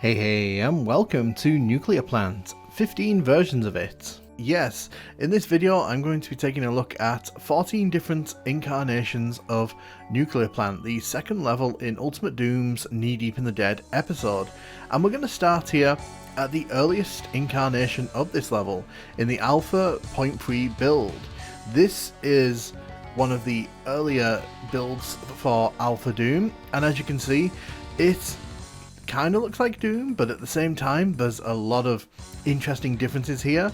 Hey, and welcome to Nuclear Plant, 15 versions of it. Yes, in this video I'm going to be taking a look at 14 different incarnations of Nuclear Plant, the second level in Ultimate Doom's Knee Deep in the Dead episode. And we're going to start here at the earliest incarnation of this level, in the Alpha 0.3 build. This is one of the earlier builds for Alpha Doom, and as you can see, it kind of looks like Doom, but at the same time there's a lot of interesting differences here.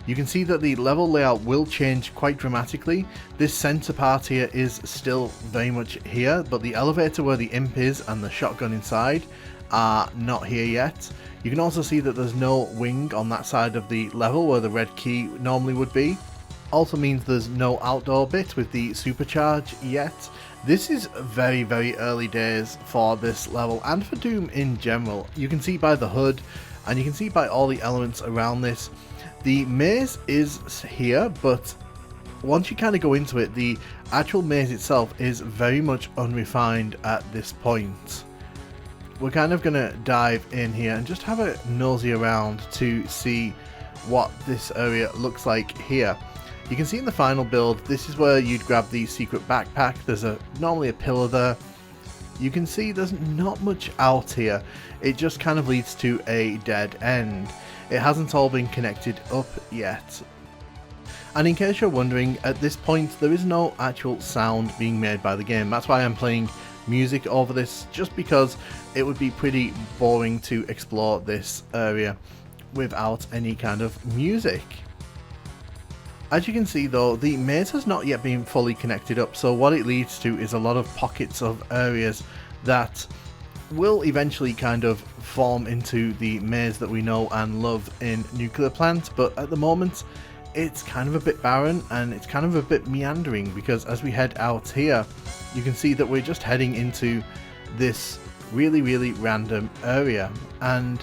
You can see that the level layout will change quite dramatically. This center part here is still very much here, but the elevator where the imp is and the shotgun inside are not here yet. You can also see that there's no wing on that side of the level where the red key normally would be. Also means there's no outdoor bit with the supercharge yet. This is very early days for this level and for Doom in general. You can see by the hood and you can see by all the elements around this. The maze is here, but once you kind of go into it, the actual maze itself is very much unrefined at this point. We're kind of going to dive in here and just have a nosy around to see what this area looks like here. You can see in the final build, this is where you'd grab the secret backpack. There's normally a pillar there. You can see there's not much out here. It just kind of leads to a dead end. It hasn't all been connected up yet. And in case you're wondering, at this point there is no actual sound being made by the game. That's why I'm playing music over this, just because it would be pretty boring to explore this area without any kind of music. As you can see though, the maze has not yet been fully connected up, so what it leads to is a lot of pockets of areas that will eventually kind of form into the maze that we know and love in Nuclear Plant, but at the moment it's kind of a bit barren and it's kind of a bit meandering, because as we head out here you can see that we're just heading into this really random area, and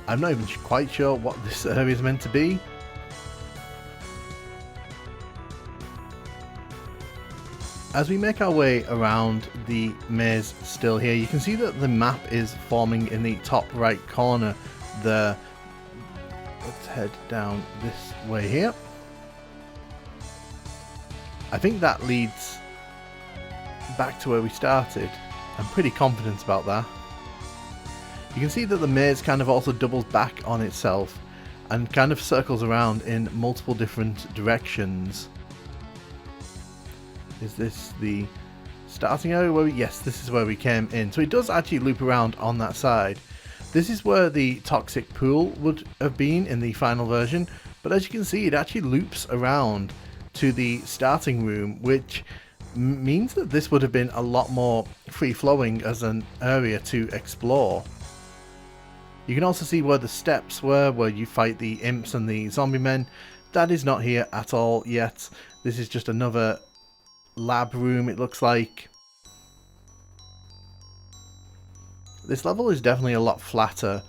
I'm not even quite sure what this area is meant to be. As we make our way around the maze still here, you can see that the map is forming in the top right corner there. Let's head down this way here. I think that leads back to where we started. I'm pretty confident about that. You can see that the maze kind of also doubles back on itself and kind of circles around in multiple different directions. Is this the starting area where yes, this is where we came in. So it does actually loop around on that side. This is where the toxic pool would have been in the final version, but as you can see, it actually loops around to the starting room, which means that this would have been a lot more free-flowing as an area to explore. You can also see where the steps were, where you fight the imps and the zombie men. That is not here at all yet. This is just another lab room, it looks like. This level is definitely a lot flatter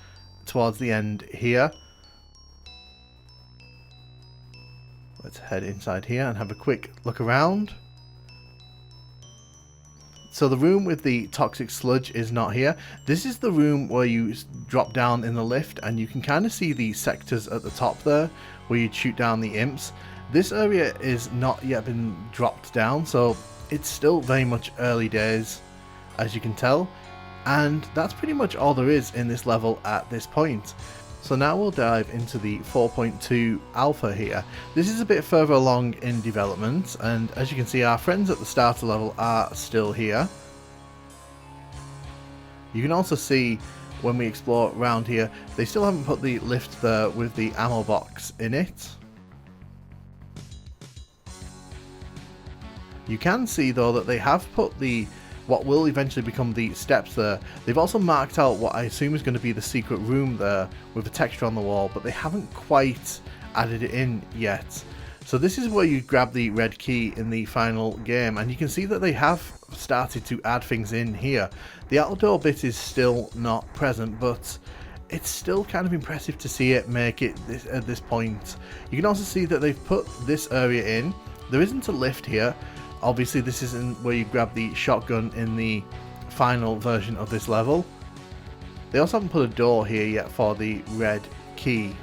towards the end here. Let's head inside here and have a quick look around. So the room with the toxic sludge is not here. This is the room where you drop down in the lift and you can kind of see the sectors at the top there where you'd shoot down the imps. This area is not yet been dropped down, so it's still very much early days, as you can tell, and that's pretty much all there is in this level at this point. So now we'll dive into the 4.2 alpha here. This is a bit further along in development, and as you can see, our friends at the starter level are still here. You can also see when we explore around here, they still haven't put the lift there with the ammo box in it. You can see though that they have put what will eventually become the steps there. They've also marked out what I assume is going to be the secret room there with a texture on the wall, but they haven't quite added it in yet. So this is where you grab the red key in the final game, and you can see that they have started to add things in here. The outdoor bit is still not present, but it's still kind of impressive to see it make it at this point. You can also see that they've put this area in. There isn't a lift here. Obviously this isn't where you grab the shotgun in the final version of this level. They also haven't put a door here yet for the red key.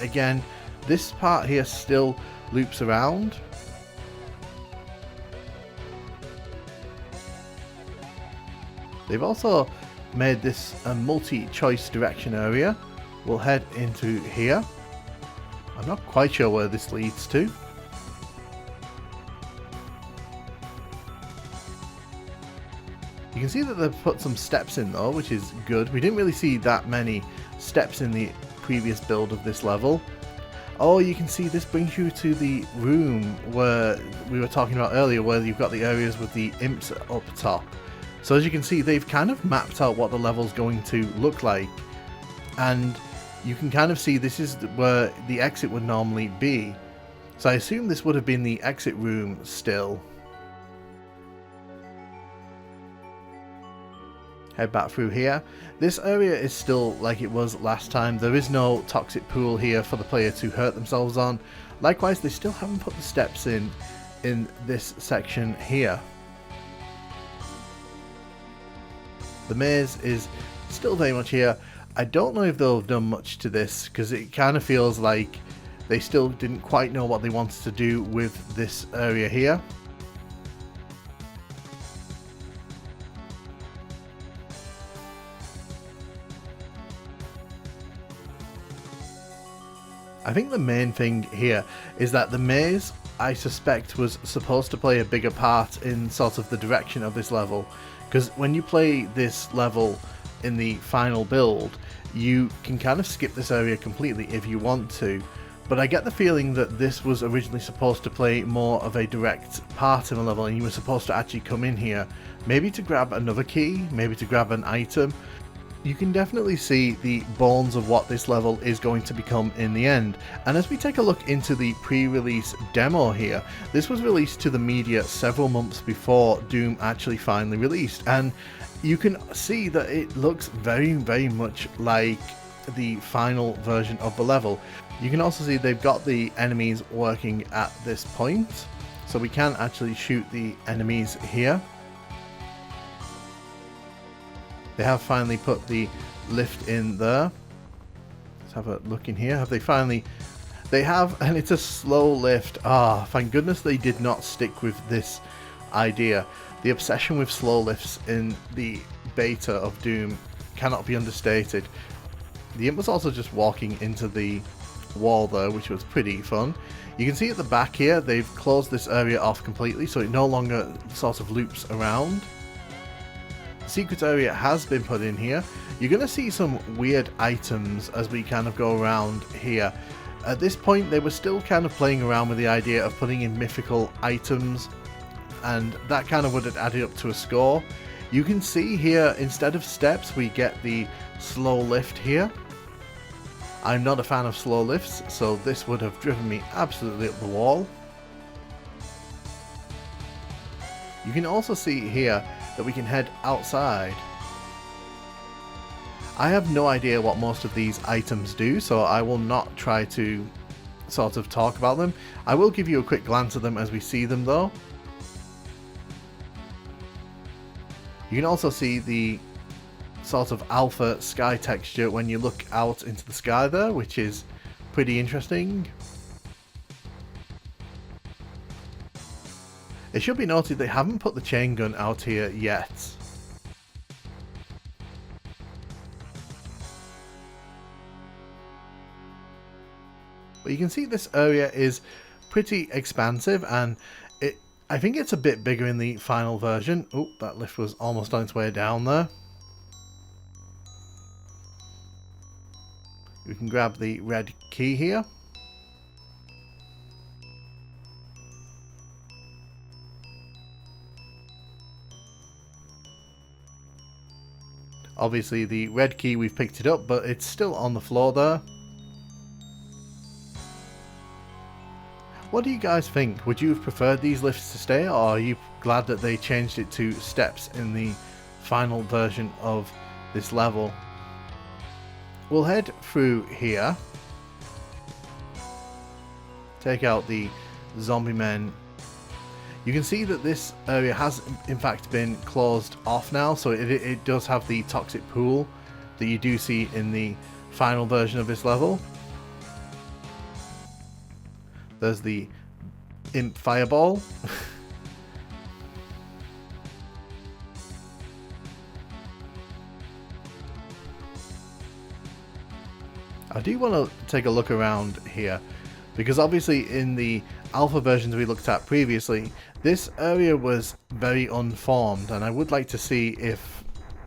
Again, this part here still loops around. They've also made this a multi-choice direction area. We'll head into here. I'm not quite sure where this leads to. You can see that they've put some steps in though, which is good. We didn't really see that many steps in the previous build of this level. Oh, you can see this brings you to the room where we were talking about earlier, where you've got the areas with the imps up top. So as you can see, they've kind of mapped out what the level's going to look like. And you can kind of see this is where the exit would normally be. So I assume this would have been the exit room still. Head back through here. This area is still like it was last time. There is no toxic pool here for the player to hurt themselves on. Likewise, they still haven't put the steps in this section here. The maze is still very much here. I don't know if they'll have done much to this, because it kind of feels like they still didn't quite know what they wanted to do with this area here. I think the main thing here is that the maze, I suspect, was supposed to play a bigger part in sort of the direction of this level, because when you play this level in the final build, you can kind of skip this area completely if you want to, but I get the feeling that this was originally supposed to play more of a direct part in the level, and you were supposed to actually come in here, maybe to grab another key, maybe to grab an item. You can definitely see the bones of what this level is going to become in the end. And as we take a look into the pre-release demo here, this was released to the media several months before Doom actually finally released, and you can see that it looks very, very much like the final version of the level. You can also see they've got the enemies working at this point, so we can actually shoot the enemies here. They have finally put the lift in there. Let's have a look in here. Have they finally... They have, and it's a slow lift. Ah, thank goodness they did not stick with this idea. The obsession with slow lifts in the beta of Doom cannot be understated. The imp was also just walking into the wall there, which was pretty fun. You can see at the back here, they've closed this area off completely, so it no longer sort of loops around. Secret area has been put in here. You're going to see some weird items as we kind of go around here. At this point, they were still kind of playing around with the idea of putting in mythical items, and that kind of would have added up to a score. You can see here, instead of steps, we get the slow lift here. I'm not a fan of slow lifts, so this would have driven me absolutely up the wall. You can also see here that we can head outside. I have no idea what most of these items do, so I will not try to sort of talk about them. I will give you a quick glance at them as we see them though. You can also see the sort of alpha sky texture when you look out into the sky there, which is pretty interesting. It should be noted they haven't put the chain gun out here yet. But you can see this area is pretty expansive, and I think it's a bit bigger in the final version. Oh, that lift was almost on its way down there. We can grab the red key here. Obviously the red key, we've picked it up, but it's still on the floor there. What do you guys think? Would you have preferred these lifts to stay, or are you glad that they changed it to steps in the final version of this level? We'll head through here. Take out the zombie men. You can see that this area has in fact been closed off now, so it does have the toxic pool that you do see in the final version of this level. There's the imp fireball. I do want to take a look around here, because obviously in the alpha versions we looked at previously, this area was very unformed, and I would like to see if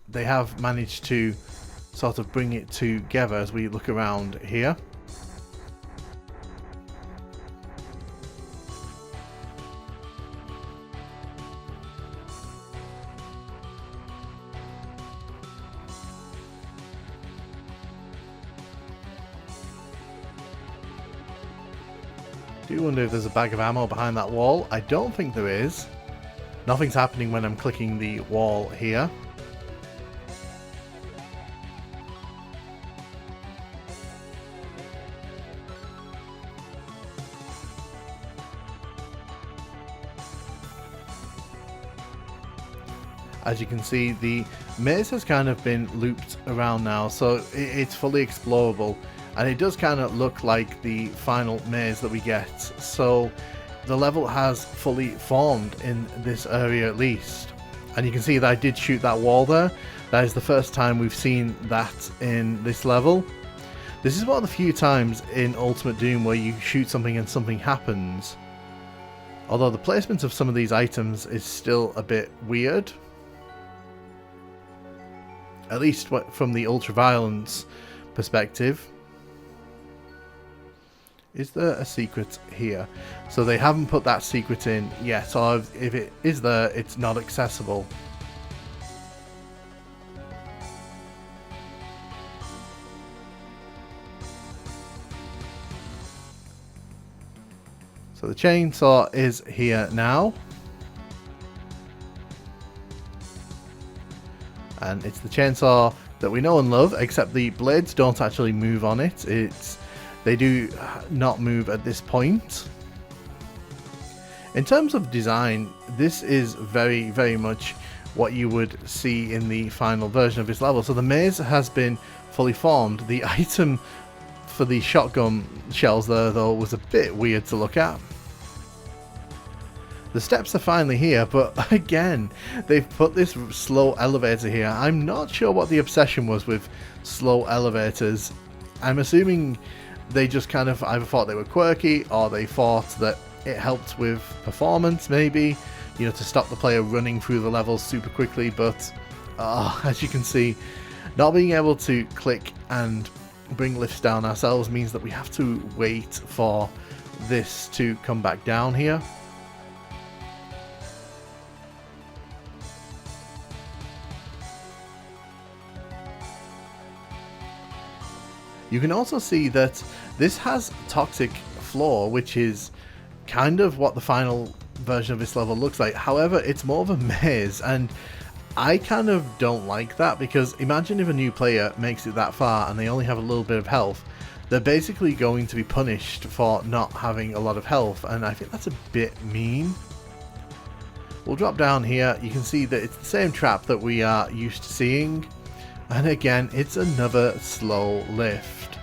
they have managed to sort of bring it together as we look around here. I do wonder if there's a bag of ammo behind that wall. I don't think there is. Nothing's happening when I'm clicking the wall here. As you can see, the maze has kind of been looped around now, so it's fully explorable. And it does kind of look like the final maze that we get. So the level has fully formed in this area at least. And you can see that I did shoot that wall there. That is the first time we've seen that in this level. This is one of the few times in Ultimate Doom where you shoot something and something happens. Although the placement of some of these items is still a bit weird. At least from the ultraviolence perspective. Is there a secret here? So they haven't put that secret in yet, or if it is there, it's not accessible. So the chainsaw is here now. And it's the chainsaw that we know and love, except the blades don't actually move on it. They do not move at this point. In terms of design, this is very, very much what you would see in the final version of this level. So the maze has been fully formed. The item for the shotgun shells there, though, was a bit weird to look at. The steps are finally here, but again, they've put this slow elevator here. I'm not sure what the obsession was with slow elevators. I'm assuming they just kind of either thought they were quirky, or they thought that it helped with performance, maybe, you know, to stop the player running through the levels super quickly. But as you can see, not being able to click and bring lifts down ourselves means that we have to wait for this to come back down here. You can also see that this has toxic floor, which is kind of what the final version of this level looks like. However, it's more of a maze, and I kind of don't like that, because imagine if a new player makes it that far and they only have a little bit of health. They're basically going to be punished for not having a lot of health, and I think that's a bit mean. We'll drop down here. You can see that it's the same trap that we are used to seeing. And again, it's another slow lift.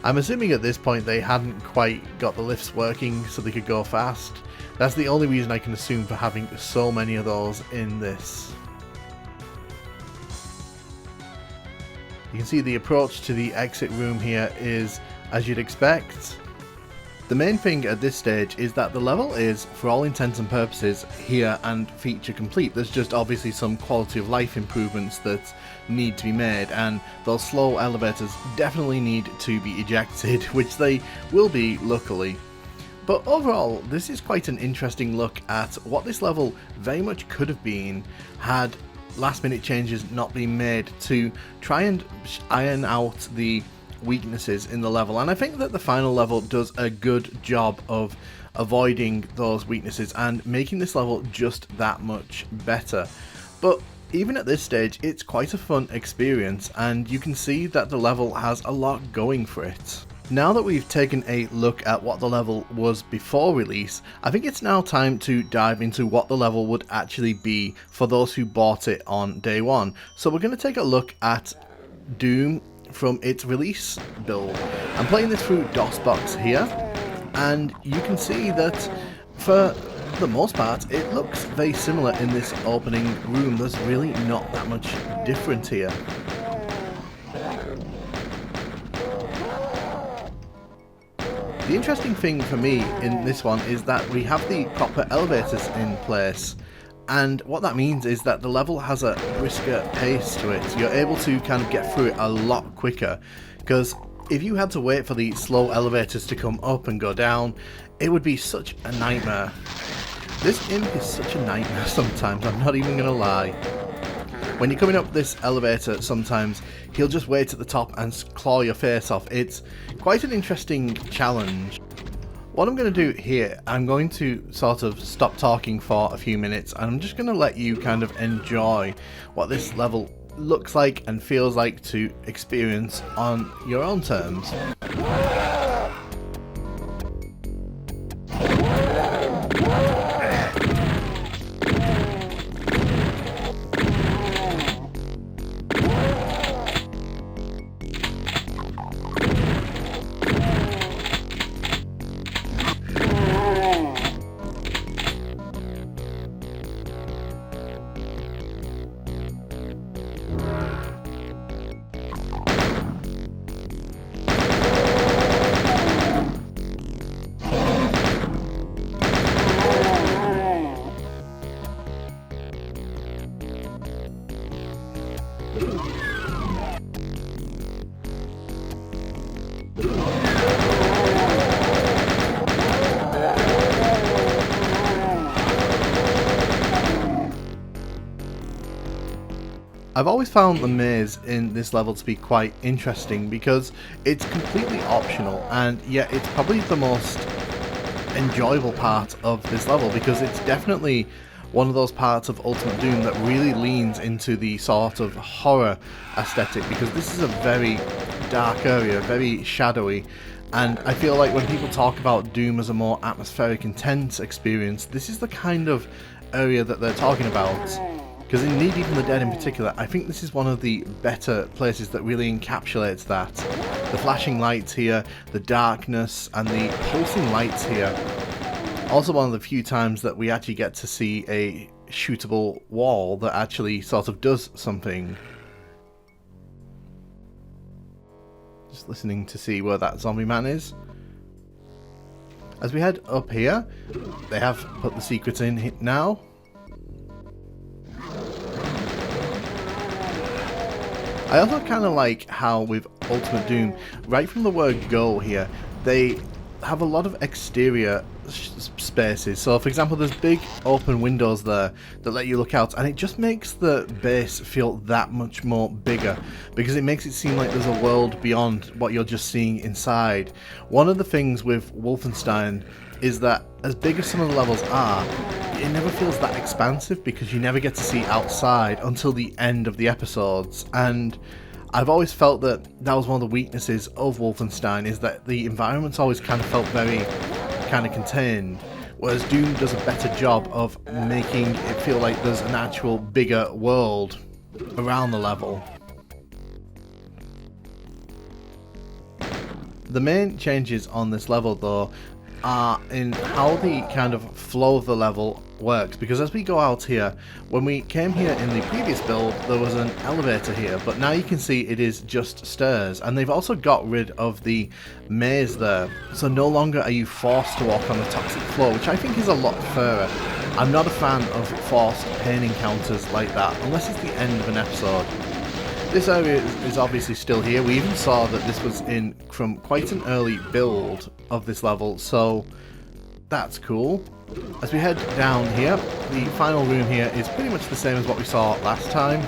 I'm assuming at this point they hadn't quite got the lifts working so they could go fast. That's the only reason I can assume for having so many of those in this. You can see the approach to the exit room here is as you'd expect. The main thing at this stage is that the level is, for all intents and purposes, here and feature complete. There's just obviously some quality of life improvements that need to be made, and those slow elevators definitely need to be ejected, which they will be, luckily. But overall, this is quite an interesting look at what this level very much could have been had last minute changes not been made to try and iron out the weaknesses in the level. And I think that the final level does a good job of avoiding those weaknesses and making this level just that much better. But even at this stage, it's quite a fun experience, and you can see that the level has a lot going for it. Now that we've taken a look at what the level was before release, I think it's now time to dive into what the level would actually be for those who bought it on day one. So we're going to take a look at Doom from its release build. I'm playing this through DOSBox here, and you can see that for the most part it looks very similar in this opening room. There's really not that much different here. The interesting thing for me in this one is that we have the proper elevators in place, and what that means is that the level has a brisker pace to it. You're able to kind of get through it a lot quicker, because if you had to wait for the slow elevators to come up and go down, it would be such a nightmare. This imp is such a nightmare sometimes, I'm not even gonna lie. When you're coming up this elevator, sometimes he'll just wait at the top and claw your face off. It's quite an interesting challenge. What I'm going to do here, I'm going to sort of stop talking for a few minutes, and I'm just going to let you kind of enjoy what this level looks like and feels like to experience on your own terms. I've always found the maze in this level to be quite interesting because it's completely optional, and yet it's probably the most enjoyable part of this level, because it's definitely one of those parts of Ultimate Doom that really leans into the sort of horror aesthetic, because this is a very dark area, very shadowy, and I feel like when people talk about Doom as a more atmospheric, intense experience, this is the kind of area that they're talking about. Because in Need Even the Dead in particular, I think this is one of the better places that really encapsulates that. The flashing lights here, the darkness, and the pulsing lights here. Also one of the few times that we actually get to see a shootable wall that actually sort of does something. Just listening to see where that zombie man is. As we head up here, they have put the secrets in now. I also kind of like how with Ultimate Doom, right from the word go here, they have a lot of exterior spaces. So for example, there's big open windows there that let you look out, and it just makes the base feel that much more bigger, because it makes it seem like there's a world beyond what you're just seeing inside. One of the things with Wolfenstein is that as big as some of the levels are, it never feels that expansive, because you never get to see outside until the end of the episodes. And I've always felt that that was one of the weaknesses of Wolfenstein, is that the environments always kind of felt very kind of contained, whereas Doom does a better job of making it feel like there's an actual bigger world around the level. The main changes on this level though are in how the kind of flow of the level works, because as we go out here, when we came here in the previous build there was an elevator here, but now you can see it is just stairs, and they've also got rid of the maze there, so no longer are you forced to walk on the toxic floor, which I think is a lot fairer. I'm not a fan of forced pain encounters like that unless it's the end of an episode. This area is obviously still here. We even saw that this was in from quite an early build of this level, so that's cool. As we head down here, the final room here is pretty much the same as what we saw last time.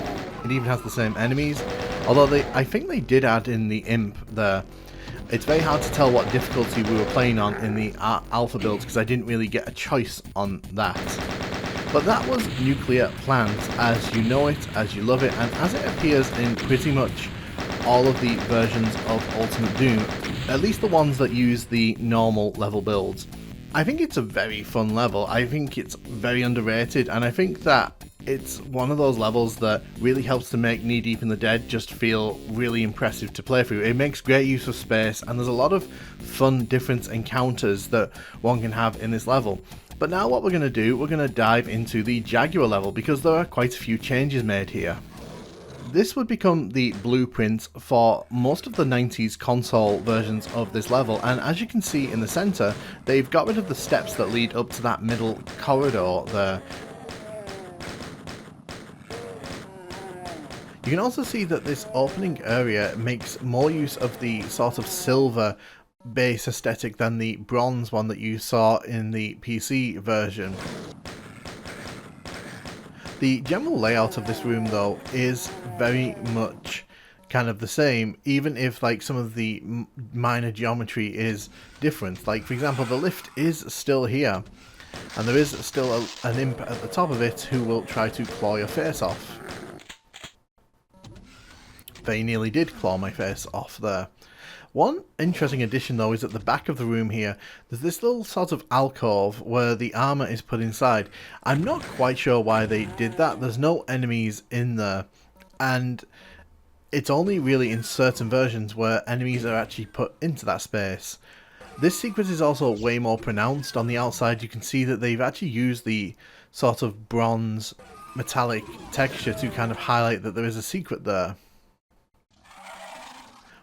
It even has the same enemies, although I think they did add in the imp there. It's very hard to tell what difficulty we were playing on in the alpha builds, because I didn't really get a choice on that. But that was Nuclear Plant, as you know it, as you love it, and as it appears in pretty much all of the versions of Ultimate Doom, at least the ones that use the normal level builds. I think it's a very fun level. I think it's very underrated, and I think that it's one of those levels that really helps to make Knee Deep in the Dead just feel really impressive to play through. It makes great use of space, and there's a lot of fun different encounters that one can have in this level. But now what we're going to do, we're going to dive into the Jaguar level, because there are quite a few changes made here. This would become the blueprint for most of the 90s console versions of this level, and as you can see in the centre, they've got rid of the steps that lead up to that middle corridor there. You can also see that this opening area makes more use of the sort of silver base aesthetic than the bronze one that you saw in the PC version. The general layout of this room though is very much kind of the same, even if like some of the minor geometry is different. Like for example, the lift is still here, and there is still an imp at the top of it who will try to claw your face off. They nearly did claw my face off there. One interesting addition though is at the back of the room here, there's this little sort of alcove where the armour is put inside. I'm not quite sure why they did that. There's no enemies in there, and it's only really in certain versions where enemies are actually put into that space. This secret is also way more pronounced. On the outside you can see that they've actually used the sort of bronze metallic texture to kind of highlight that there is a secret there.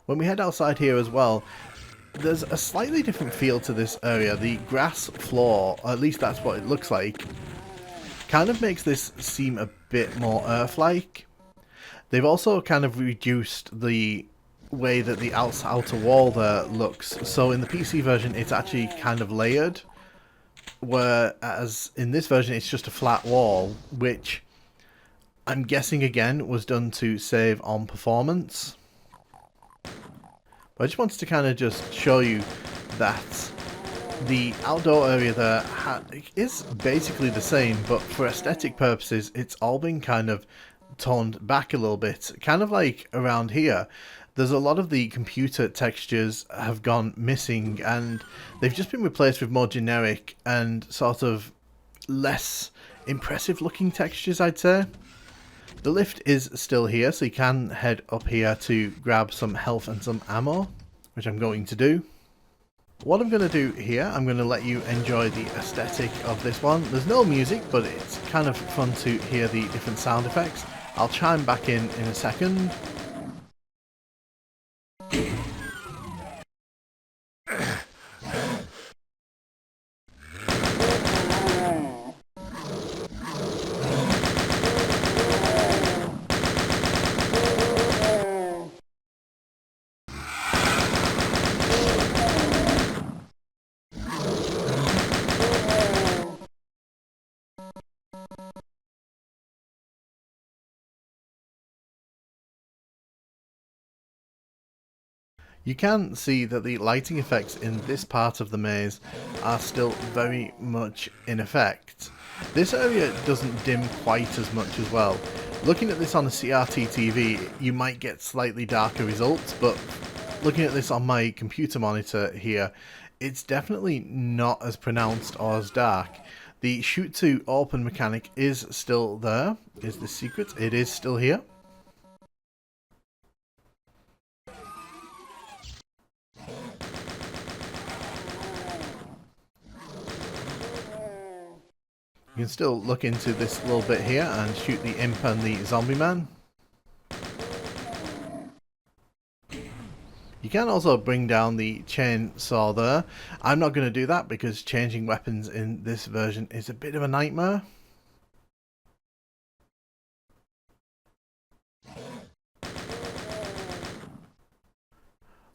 When we head outside here as well, there's a slightly different feel to this area. The grass floor, or at least that's what it looks like, kind of makes this seem a bit more Earth-like. They've also kind of reduced the way that the outer wall there looks. So in the PC version it's actually kind of layered, whereas in this version it's just a flat wall, which I'm guessing again was done to save on performance. I just wanted to kind of just show you that the outdoor area there is basically the same, but for aesthetic purposes it's all been kind of toned back a little bit. Kind of like around here, there's a lot of the computer textures have gone missing, and they've just been replaced with more generic and sort of less impressive looking textures, I'd say. The lift is still here, so you can head up here to grab some health and some ammo, which I'm going to do. What I'm going to do here, I'm going to let you enjoy the aesthetic of this one. There's no music, but it's kind of fun to hear the different sound effects. I'll chime back in a second. You can see that the lighting effects in this part of the maze are still very much in effect. This area doesn't dim quite as much as well. Looking at this on a CRT TV, you might get slightly darker results, but looking at this on my computer monitor here, it's definitely not as pronounced or as dark. The shoot to open mechanic is still there. Is the secret? It is still here. You can still look into this little bit here and shoot the imp and the zombie man. You can also bring down the chainsaw there. I'm not going to do that because changing weapons in this version is a bit of a nightmare.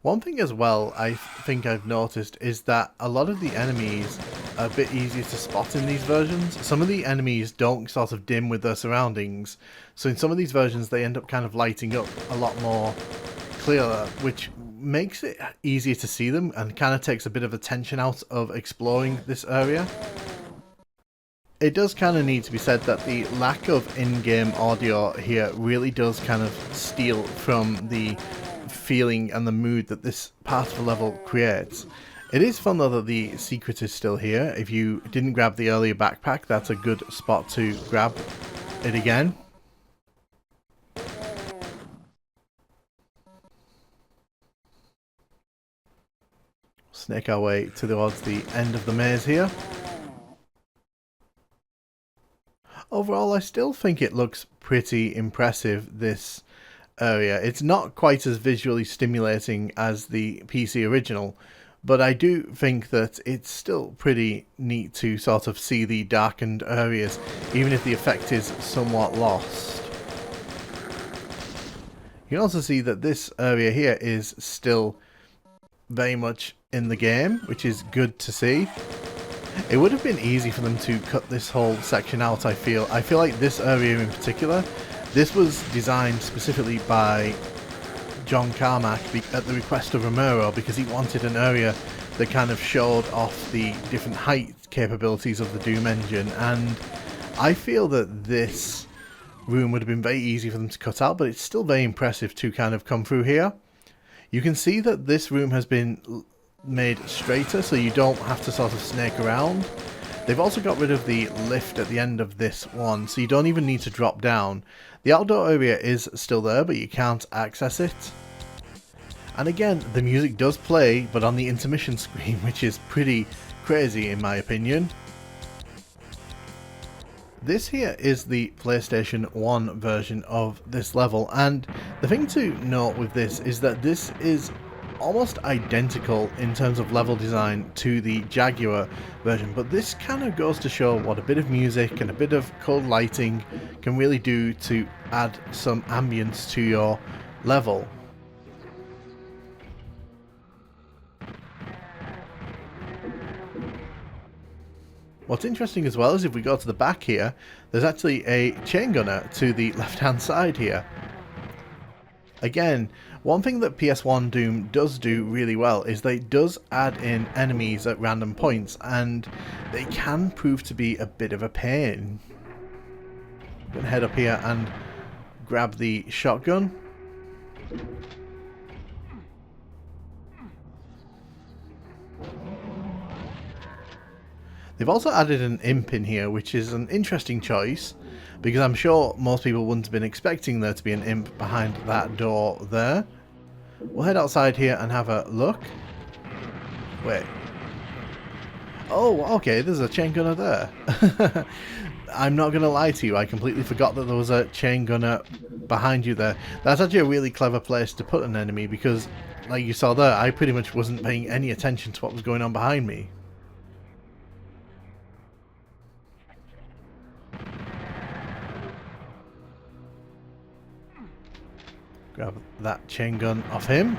One thing as well I think I've noticed is that a lot of the enemies are a bit easier to spot in these versions. Some of the enemies don't sort of dim with their surroundings, so in some of these versions they end up kind of lighting up a lot more clearer, which makes it easier to see them and kind of takes a bit of the tension out of exploring this area. It does kind of need to be said that the lack of in-game audio here really does kind of steal from the feeling and the mood that this part of the level creates. It is fun though that the secret is still here. If you didn't grab the earlier backpack, that's a good spot to grab it again. Snake our way towards the end of the maze here. Overall, I still think it looks pretty impressive, this area. It's not quite as visually stimulating as the PC original, but I do think that it's still pretty neat to sort of see the darkened areas, even if the effect is somewhat lost. You can also see that this area here is still very much in the game, which is good to see. It would have been easy for them to cut this whole section out, I feel. I feel like this area in particular, this was designed specifically by John Carmack at the request of Romero, because he wanted an area that kind of showed off the different height capabilities of the Doom engine, and I feel that this room would have been very easy for them to cut out, but it's still very impressive to kind of come through here. You can see that this room has been made straighter, so you don't have to sort of snake around. They've also got rid of the lift at the end of this one, so you don't even need to drop down. The outdoor area is still there, but you can't access it. And again, the music does play, but on the intermission screen, which is pretty crazy in my opinion. This here is the PlayStation 1 version of this level, and the thing to note with this is that this is almost identical in terms of level design to the Jaguar version, but this kind of goes to show what a bit of music and a bit of cold lighting can really do to add some ambience to your level. What's interesting as well is if we go to the back here, there's actually a chain gunner to the left hand side here. Again, one thing that PS1 Doom does do really well is that it does add in enemies at random points, and they can prove to be a bit of a pain. I'm going to head up here and grab the shotgun. They've also added an imp in here, which is an interesting choice, because I'm sure most people wouldn't have been expecting there to be an imp behind that door there. We'll head outside here and have a look. Wait. Oh, okay, there's a chain gunner there. I'm not going to lie to you, I completely forgot that there was a chain gunner behind you there. That's actually a really clever place to put an enemy, because, like you saw there, I pretty much wasn't paying any attention to what was going on behind me. Grab that chain gun off him.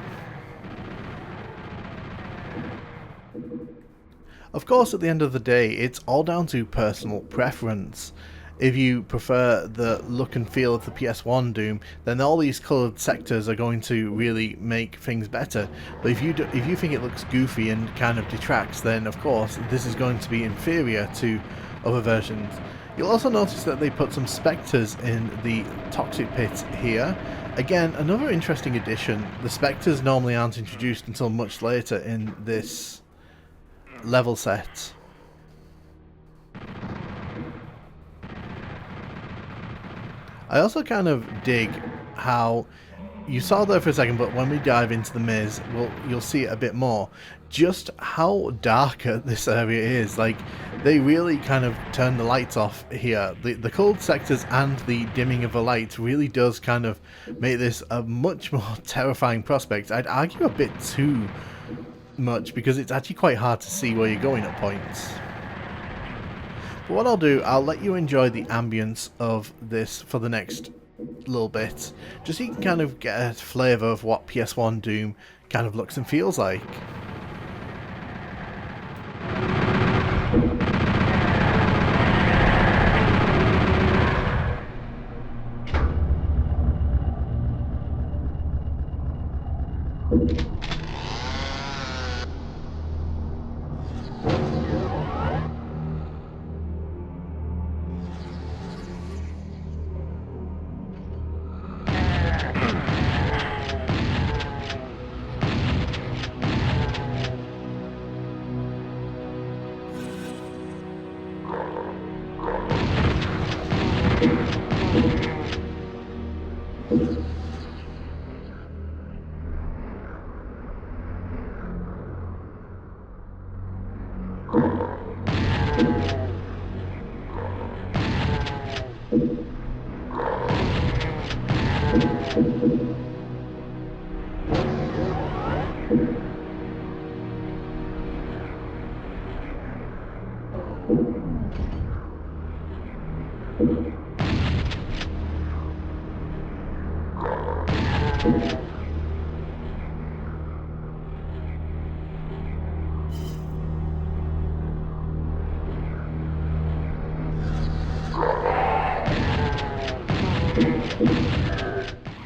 Of course, at the end of the day, it's all down to personal preference. If you prefer the look and feel of the PS1 Doom, then all these coloured sectors are going to really make things better. But if you think it looks goofy and kind of detracts, then of course this is going to be inferior to other versions. You'll also notice that they put some spectres in the toxic pit here. Again, another interesting addition. The spectres normally aren't introduced until much later in this level set. I also kind of dig how you saw there for a second, but when we dive into the maze, you'll see it a bit more. Just how dark this area is. Like, they really kind of turn the lights off here. The cold sectors and the dimming of the lights really does kind of make this a much more terrifying prospect. I'd argue a bit too much, because it's actually quite hard to see where you're going at points. But what I'll do, I'll let you enjoy the ambience of this for the next little bit, just so you can kind of get a flavour of what PS1 Doom kind of looks and feels like.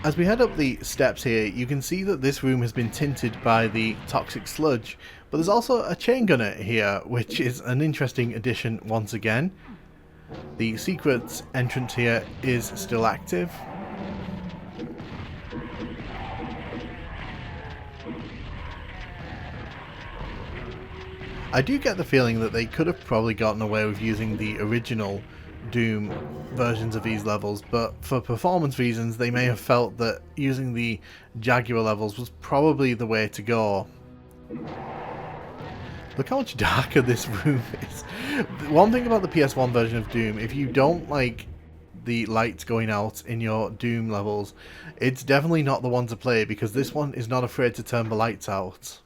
As we head up the steps here, you can see that this room has been tinted by the toxic sludge, but there's also a chain gunner here, which is an interesting addition once again. The secret entrance here is still active. I do get the feeling that they could have probably gotten away with using the original Doom versions of these levels, but for performance reasons they may have felt that using the Jaguar levels was probably the way to go. Look how much darker this room is. One thing about the PS1 version of Doom, if you don't like the lights going out in your Doom levels, it's definitely not the one to play, because this one is not afraid to turn the lights out.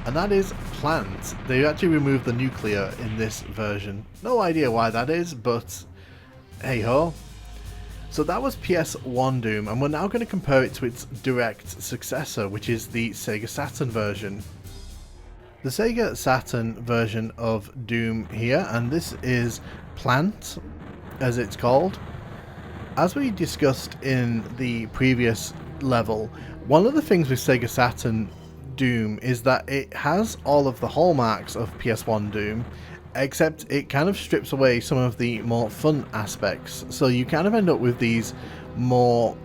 And that is Plant. They actually removed the nuclear in this version. No idea why that is, but hey ho. So that was PS1 Doom, and we're now going to compare it to its direct successor, which is the Sega Saturn version. The Sega Saturn version of Doom here, and this is Plant, as it's called. As we discussed in the previous level, one of the things with Sega Saturn Doom is that it has all of the hallmarks of PS1 Doom, except it kind of strips away some of the more fun aspects, so you kind of end up with these more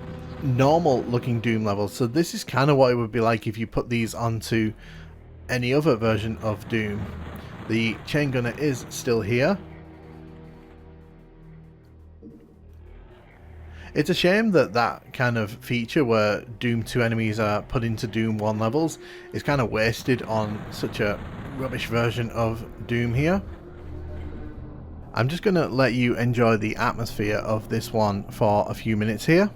normal looking Doom levels. So this is kind of what it would be like if you put these onto any other version of Doom. The chain gunner is still here. It's a shame that that kind of feature where Doom 2 enemies are put into Doom 1 levels is kind of wasted on such a rubbish version of Doom here. I'm just going to let you enjoy the atmosphere of this one for a few minutes here.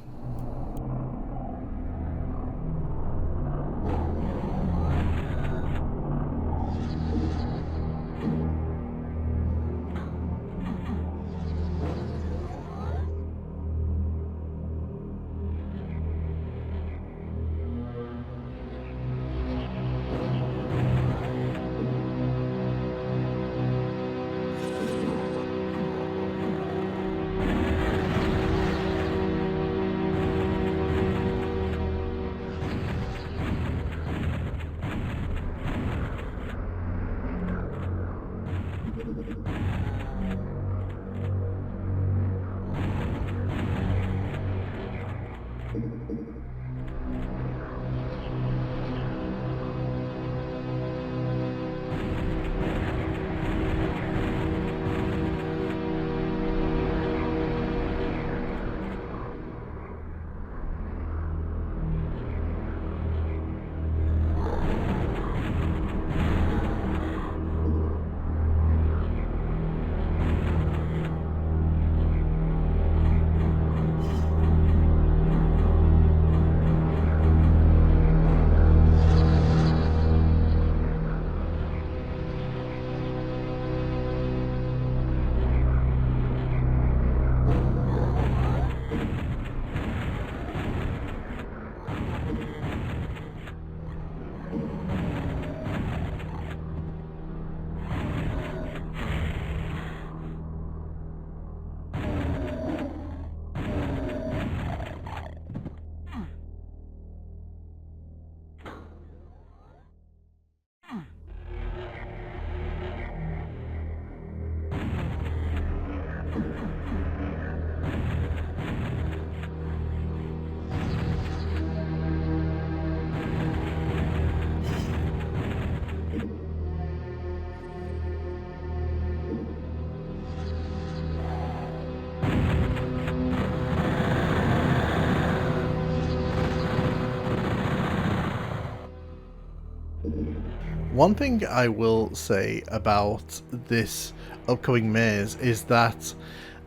One thing I will say about this upcoming maze is that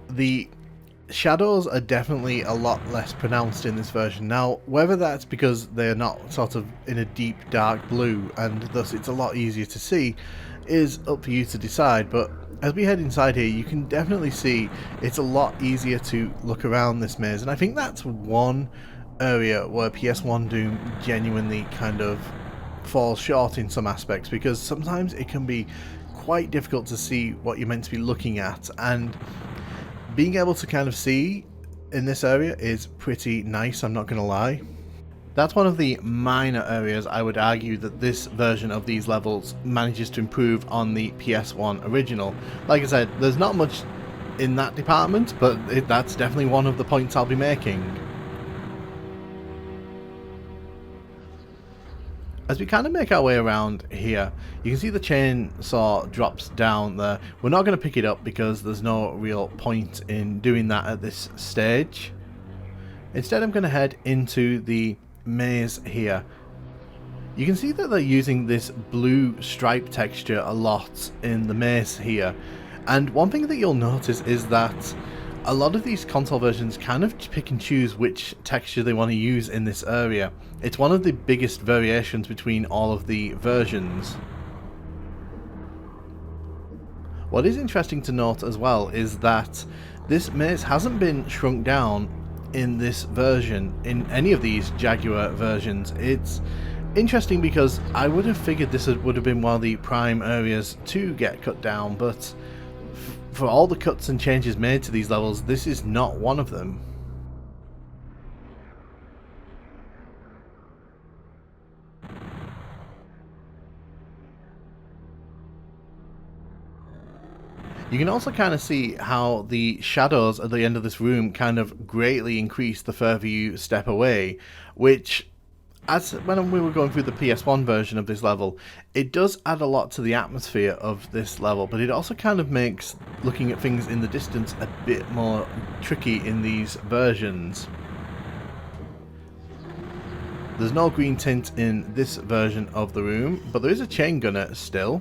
the shadows are definitely a lot less pronounced in this version. Now, whether that's because they're not sort of in a deep dark blue and thus it's a lot easier to see is up for you to decide, but as we head inside here you can definitely see it's a lot easier to look around this maze, and I think that's one area where PS1 Doom genuinely kind of falls short in some aspects, because sometimes it can be quite difficult to see what you're meant to be looking at, and being able to kind of see in this area is pretty nice, I'm not going to lie. That's one of the minor areas I would argue that this version of these levels manages to improve on the PS1 original. Like I said, there's not much in that department, but that's definitely one of the points I'll be making. As we kind of make our way around here, you can see the chainsaw drops down there. We're not going to pick it up because there's no real point in doing that at this stage. Instead, I'm going to head into the maze here. You can see that they're using this blue stripe texture a lot in the maze here. And one thing that you'll notice is that a lot of these console versions kind of pick and choose which texture they want to use in this area. It's one of the biggest variations between all of the versions. What is interesting to note as well is that this maze hasn't been shrunk down in this version, in any of these Jaguar versions. It's interesting because I would have figured this would have been one of the prime areas to get cut down, but for all the cuts and changes made to these levels, this is not one of them. You can also kind of see how the shadows at the end of this room kind of greatly increase the further you step away, which, as when we were going through the PS1 version of this level, it does add a lot to the atmosphere of this level, but it also kind of makes looking at things in the distance a bit more tricky in these versions. There's no green tint in this version of the room, but there is a chain gunner still.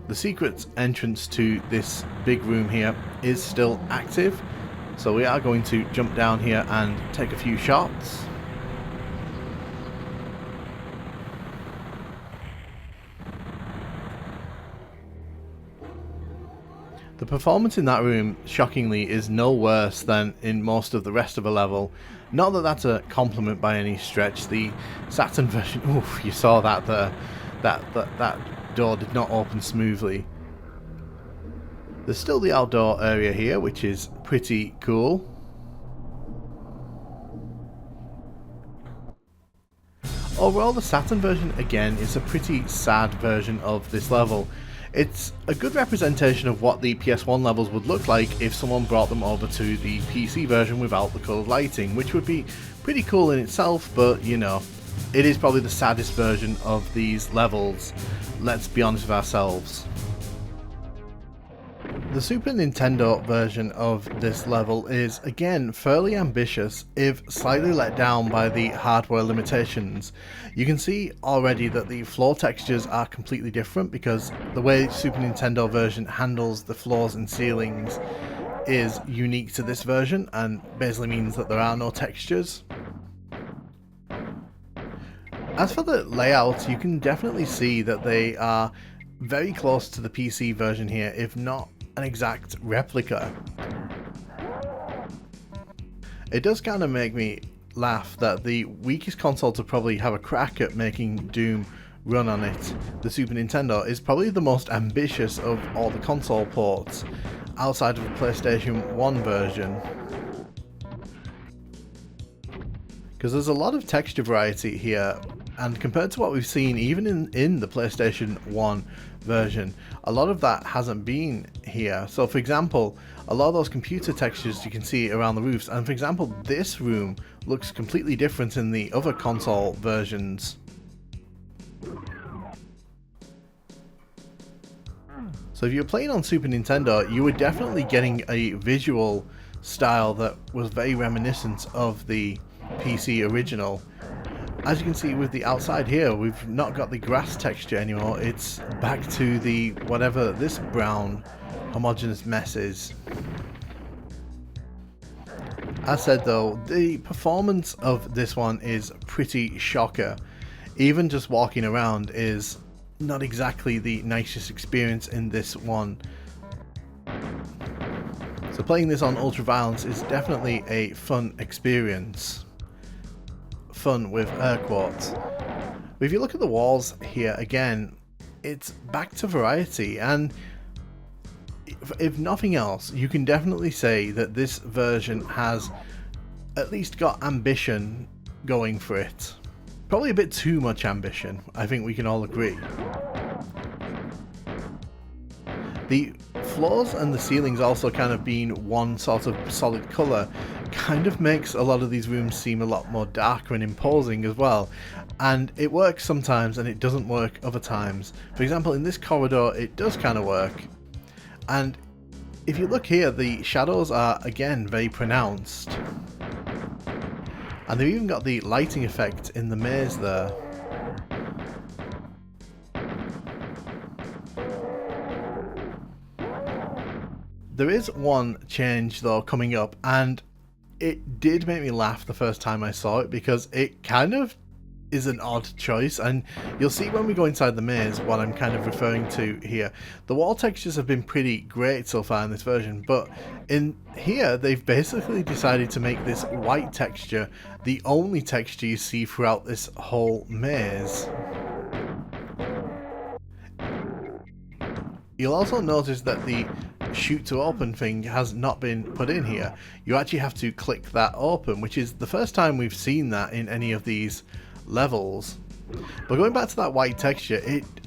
The secret entrance to this big room here is still active, so we are going to jump down here and take a few shots. The performance in that room, shockingly, is no worse than in most of the rest of the level. Not that that's a compliment by any stretch. The Saturn version, oof, you saw that there. That door did not open smoothly. There's still the outdoor area here, which is pretty cool. Overall, the Saturn version, again, is a pretty sad version of this level. It's a good representation of what the PS1 levels would look like if someone brought them over to the PC version without the coloured lighting, which would be pretty cool in itself, but you know, it is probably the saddest version of these levels, let's be honest with ourselves. The Super Nintendo version of this level is, again, fairly ambitious, if slightly let down by the hardware limitations. You can see already that the floor textures are completely different because the way Super Nintendo version handles the floors and ceilings is unique to this version and basically means that there are no textures. As for the layout, you can definitely see that they are very close to the PC version here, if not an exact replica. It does kind of make me laugh that the weakest console to probably have a crack at making Doom run on it, the Super Nintendo, is probably the most ambitious of all the console ports outside of the PlayStation 1 version. Because there's a lot of texture variety here, and compared to what we've seen even in the PlayStation 1 version, a lot of that hasn't been here. So for example, a lot of those computer textures you can see around the roofs, and for example this room looks completely different in the other console versions. So if you're playing on Super Nintendo, you were definitely getting a visual style that was very reminiscent of the PC original. As you can see with the outside here, we've not got the grass texture anymore, it's back to the whatever this brown homogeneous mess is. As said though, the performance of this one is pretty shocker. Even just walking around is not exactly the nicest experience in this one. So playing this on Ultra Violence is definitely a fun experience. Fun with air quotes. But if you look at the walls here again, it's back to variety, and if nothing else, you can definitely say that this version has at least got ambition going for it. Probably a bit too much ambition, I think we can all agree. The floors and the ceilings also kind of being one sort of solid colour kind of makes a lot of these rooms seem a lot more darker and imposing as well. And it works sometimes and it doesn't work other times. For example, in this corridor it does kind of work. And if you look here, the shadows are again very pronounced. And they've even got the lighting effect in the maze there. There is one change though coming up, and it did make me laugh the first time I saw it because it kind of is an odd choice, and you'll see when we go inside the maze what I'm kind of referring to here. The wall textures have been pretty great so far in this version, but in here they've basically decided to make this white texture the only texture you see throughout this whole maze. You'll also notice that the shoot to open thing has not been put in here. You actually have to click that open, which is the first time we've seen that in any of these levels. But going back to that white texture,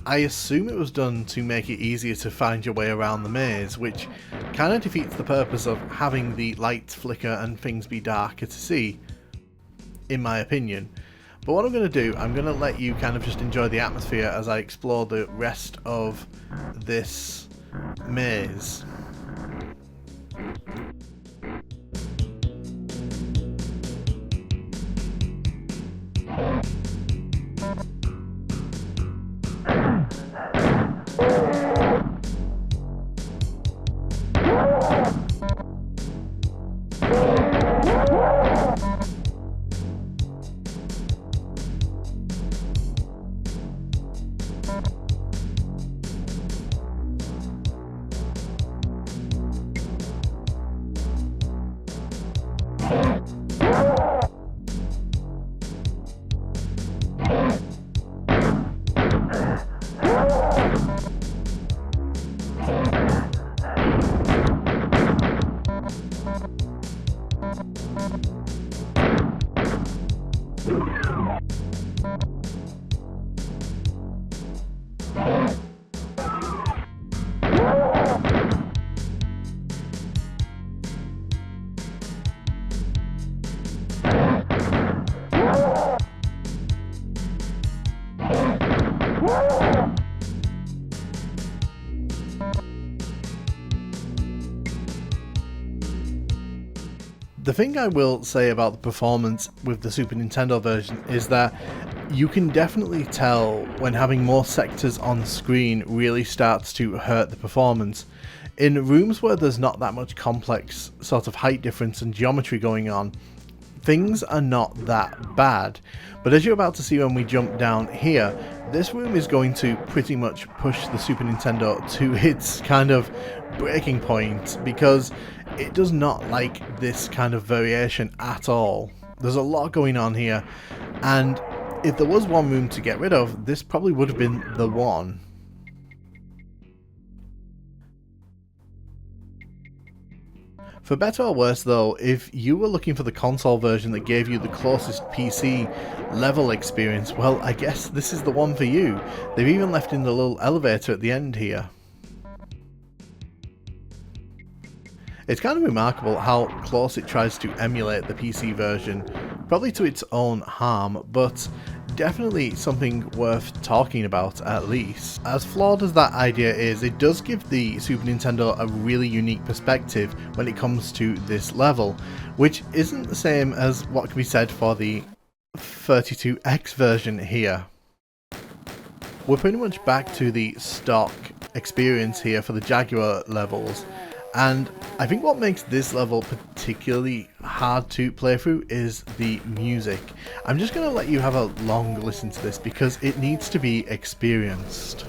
I assume it was done to make it easier to find your way around the maze, which kind of defeats the purpose of having the lights flicker and things be darker to see, in my opinion. But what I'm going to do, I'm going to let you kind of just enjoy the atmosphere as I explore the rest of this maze. The thing I will say about the performance with the Super Nintendo version is that you can definitely tell when having more sectors on screen really starts to hurt the performance. In rooms where there's not that much complex sort of height difference and geometry going on, things are not that bad. But as you're about to see when we jump down here, this room is going to pretty much push the Super Nintendo to its kind of breaking point, because it does not like this kind of variation at all. There's a lot going on here, and if there was one room to get rid of, this probably would have been the one. For better or worse though, if you were looking for the console version that gave you the closest PC level experience, well, I guess this is the one for you. They've even left in the little elevator at the end here. It's kind of remarkable how close it tries to emulate the PC version, probably to its own harm, but definitely something worth talking about at least. As flawed as that idea is, it does give the Super Nintendo a really unique perspective when it comes to this level, which isn't the same as what can be said for the 32X version here. We're pretty much back to the stock experience here for the Jaguar levels, And I think what makes this level particularly hard to play through is the music. I'm just going to let you have a long listen to this because it needs to be experienced.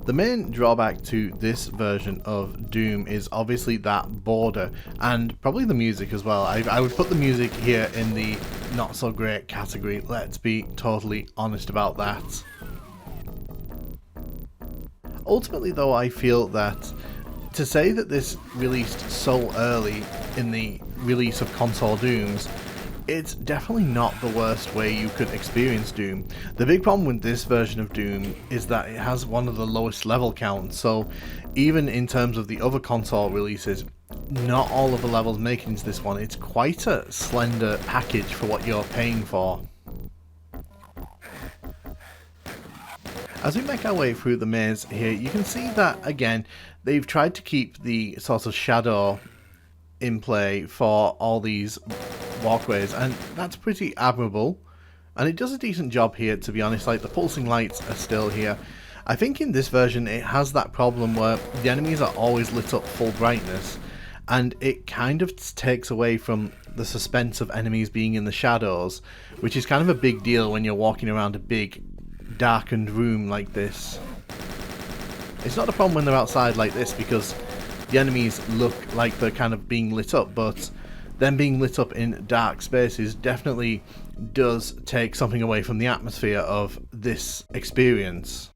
The main drawback to this version of Doom is obviously that border, and probably the music as well. I would put the music here in the not so great category, let's be totally honest about that. Ultimately though, I feel that to say that this released so early in the release of console Dooms, it's definitely not the worst way you could experience Doom. The big problem with this version of Doom is that it has one of the lowest level counts, so even in terms of the other console releases, not all of the levels make it into this one. It's quite a slender package for what you're paying for. As we make our way through the maze here, you can see that, again, they've tried to keep the sort of shadow in play for all these walkways, and that's pretty admirable, and it does a decent job here, to be honest. Like, the pulsing lights are still here. I think in this version it has that problem where the enemies are always lit up full brightness, and it kind of takes away from the suspense of enemies being in the shadows, which is kind of a big deal when you're walking around a big darkened room like this. It's not a problem when they're outside like this because the enemies look like they're kind of being lit up, but them being lit up in dark spaces definitely does take something away from the atmosphere of this experience.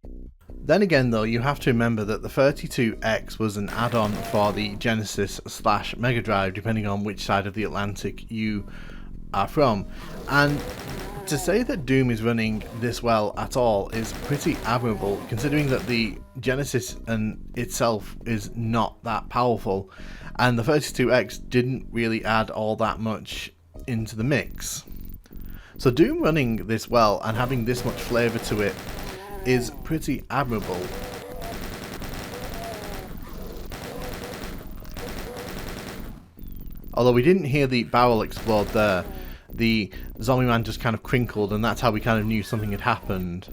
Then again though, you have to remember that the 32X was an add-on for the Genesis/Mega Drive, depending on which side of the Atlantic you are from, and to say that Doom is running this well at all is pretty admirable, considering that the Genesis itself is not that powerful, and the 32X didn't really add all that much into the mix. So Doom running this well and having this much flavour to it is pretty admirable. Although we didn't hear the barrel explode there, the zombie man just kind of crinkled, and that's how we kind of knew something had happened.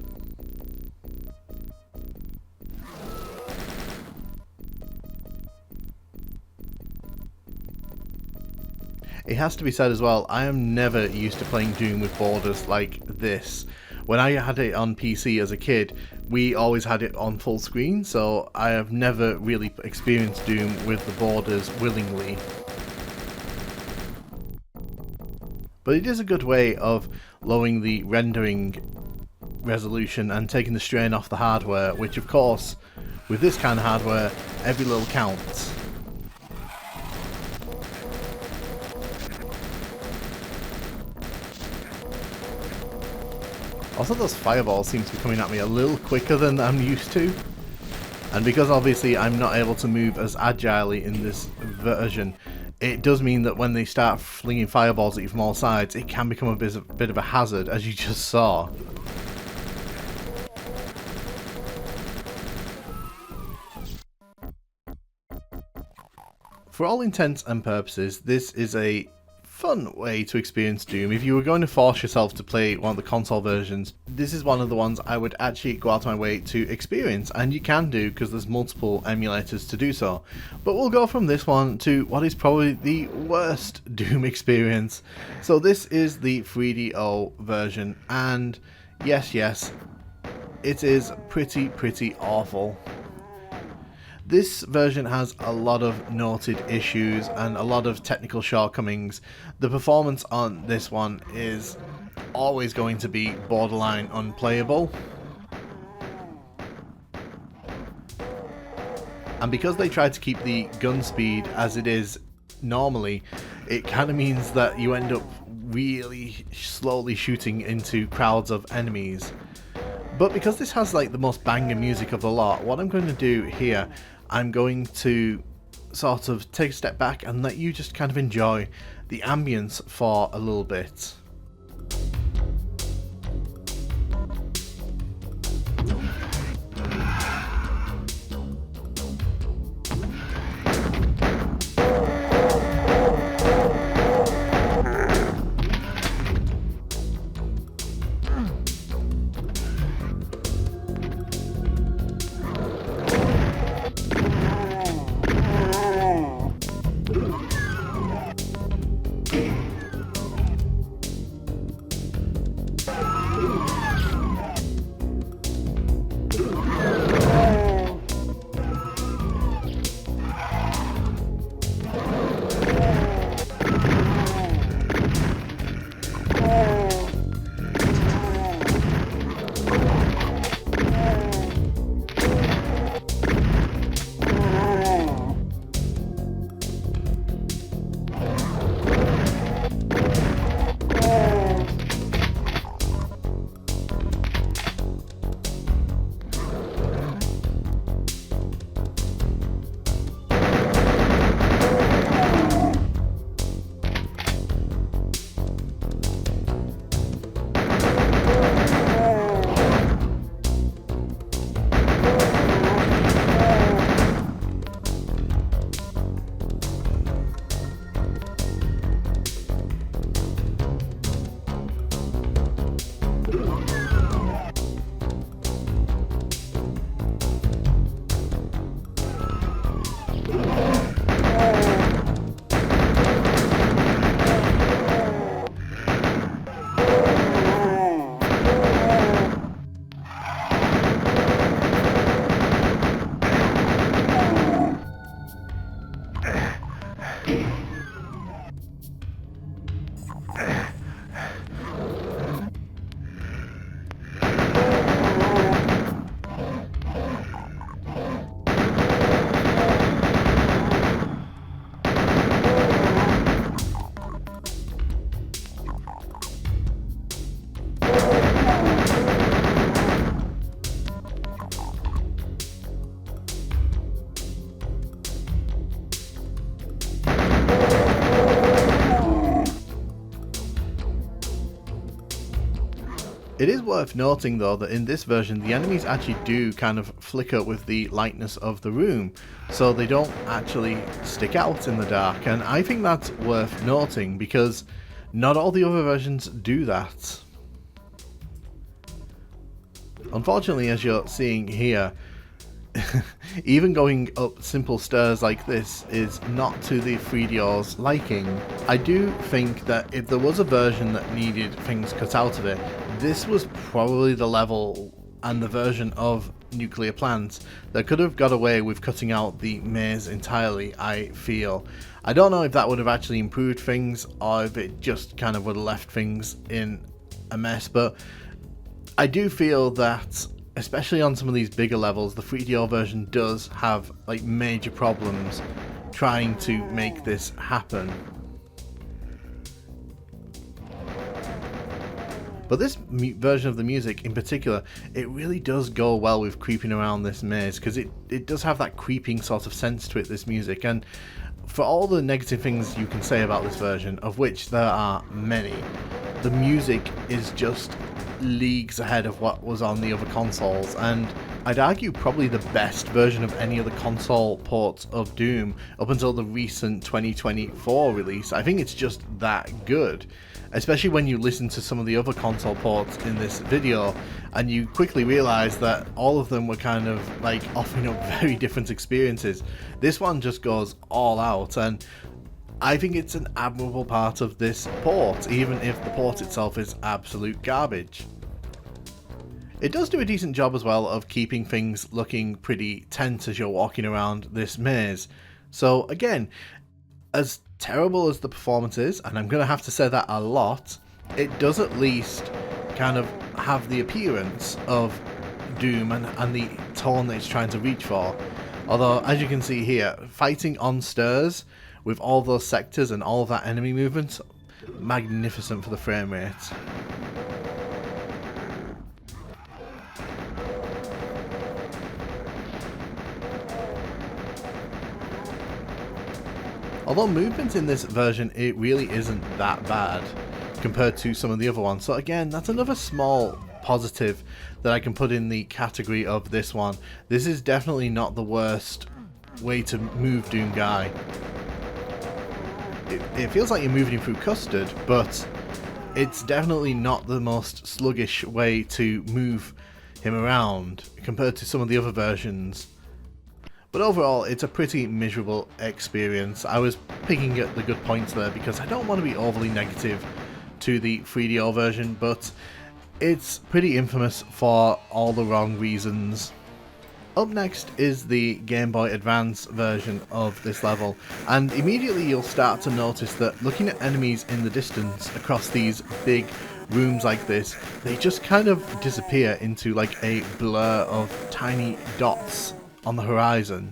It has to be said as well, I am never used to playing Doom with borders like this. When I had it on PC as a kid, we always had it on full screen, so I have never really experienced Doom with the borders willingly. But it is a good way of lowering the rendering resolution and taking the strain off the hardware, which of course, with this kind of hardware, every little counts. Also, those fireballs seem to be coming at me a little quicker than I'm used to. And because obviously I'm not able to move as agilely in this version, it does mean that when they start flinging fireballs at you from all sides, it can become a bit of a hazard, as you just saw. for all intents and purposes, this is a fun way to experience Doom. If you were going to force yourself to play one of the console versions, this is one of the ones I would actually go out of my way to experience, and you can do because there's multiple emulators to do so. But we'll go from this one to what is probably the worst Doom experience. So this is the 3DO version, and yes, it is pretty awful. This version has a lot of noted issues and a lot of technical shortcomings. The performance on this one is always going to be borderline unplayable. And because they tried to keep the gun speed as it is normally, it kind of means that you end up really slowly shooting into crowds of enemies. But because this has like the most banger music of the lot, what I'm going to do here, I'm going to sort of take a step back and let you just kind of enjoy the ambience for a little bit. It is worth noting though that in this version the enemies actually do kind of flicker with the lightness of the room, so they don't actually stick out in the dark, and I think that's worth noting because not all the other versions do that. Unfortunately, as you're seeing here, even going up simple stairs like this is not to the 3DO's liking. I do think that if there was a version that needed things cut out of it, this was probably the level and the version of Nuclear Plant that could have got away with cutting out the maze entirely, I feel. I don't know if that would have actually improved things or if it just kind of would have left things in a mess, but I do feel that especially on some of these bigger levels, the 3DO version does have like major problems trying to make this happen. But this version of the music in particular, it really does go well with creeping around this maze, because it does have that creeping sort of sense to it, this music. And for all the negative things you can say about this version, of which there are many, the music is just leagues ahead of what was on the other consoles, and I'd argue probably the best version of any of the console ports of Doom up until the recent 2024 release. I think it's just that good, especially when you listen to some of the other console ports in this video and you quickly realize that all of them were kind of like offering up very different experiences. This one just goes all out, and I think it's an admirable part of this port, even if the port itself is absolute garbage. It does do a decent job as well of keeping things looking pretty tense as you're walking around this maze. So again, as terrible as the performance is, and I'm going to have to say that a lot, it does at least kind of have the appearance of Doom and the tone that it's trying to reach for. Although, as you can see here, fighting on stairs with all those sectors and all of that enemy movement, magnificent for the frame rate. Although movement in this version, it really isn't that bad compared to some of the other ones. So again, that's another small positive that I can put in the category of this one. This is definitely not the worst way to move DoomGuy. It feels like you're moving him through custard, but it's definitely not the most sluggish way to move him around compared to some of the other versions. But overall, it's a pretty miserable experience. I was picking at the good points there because I don't want to be overly negative to the 3DO version, but it's pretty infamous for all the wrong reasons. Up next is the Game Boy Advance version of this level, and immediately you'll start to notice that looking at enemies in the distance across these big rooms like this, they just kind of disappear into like a blur of tiny dots on the horizon.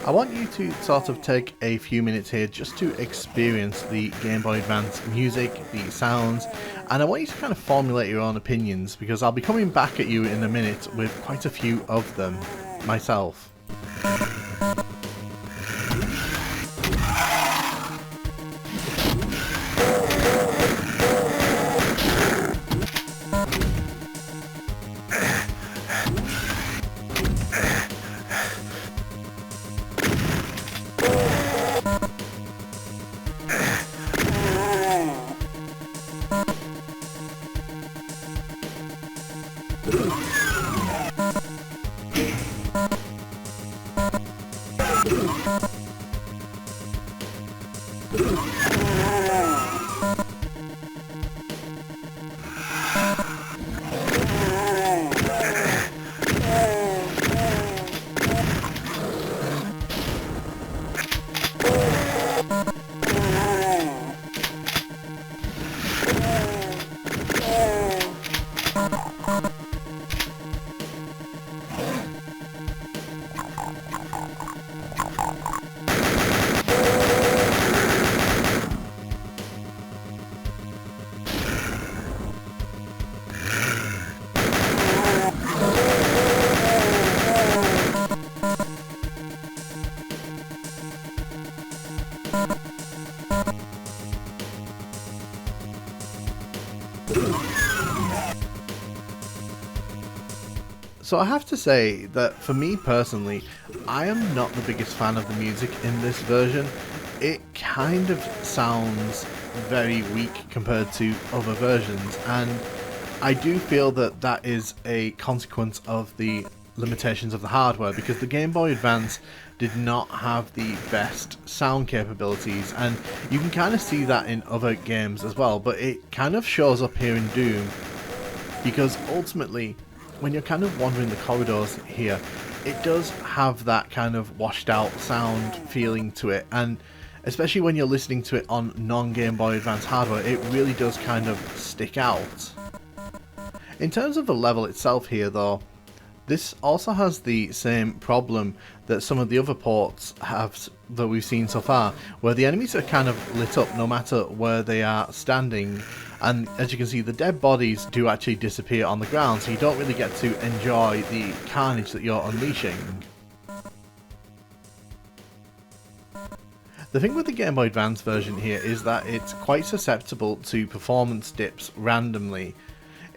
I want you to sort of take a few minutes here just to experience the Game Boy Advance music, the sounds, and I want you to kind of formulate your own opinions, because I'll be coming back at you in a minute with quite a few of them myself. So I have to say that for me personally, I am not the biggest fan of the music in this version. It kind of sounds very weak compared to other versions, and I do feel that that is a consequence of the limitations of the hardware, because the Game Boy Advance did not have the best sound capabilities, and you can kind of see that in other games as well, but it kind of shows up here in Doom, because ultimately when you're kind of wandering the corridors here, it does have that kind of washed out sound feeling to it, and especially when you're listening to it on non-Game Boy Advance hardware, it really does kind of stick out. In terms of the level itself here though, this also has the same problem that some of the other ports have that we've seen so far, where the enemies are kind of lit up no matter where they are standing, and as you can see, the dead bodies do actually disappear on the ground, so you don't really get to enjoy the carnage that you're unleashing. The thing with the Game Boy Advance version here is that it's quite susceptible to performance dips randomly.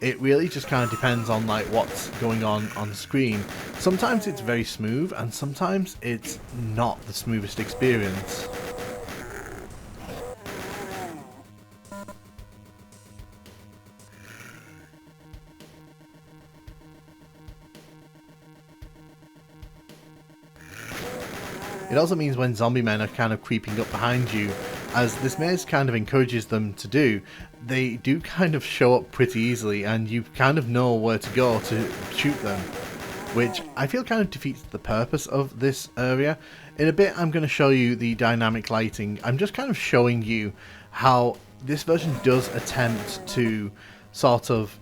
It really just kind of depends on like what's going on screen. Sometimes it's very smooth and sometimes it's not the smoothest experience. It also means when zombie men are kind of creeping up behind you, as this maze kind of encourages them to do, they do kind of show up pretty easily and you kind of know where to go to shoot them, which I feel kind of defeats the purpose of this area. In a bit I'm going to show you the dynamic lighting. I'm just kind of showing you how this version does attempt to sort of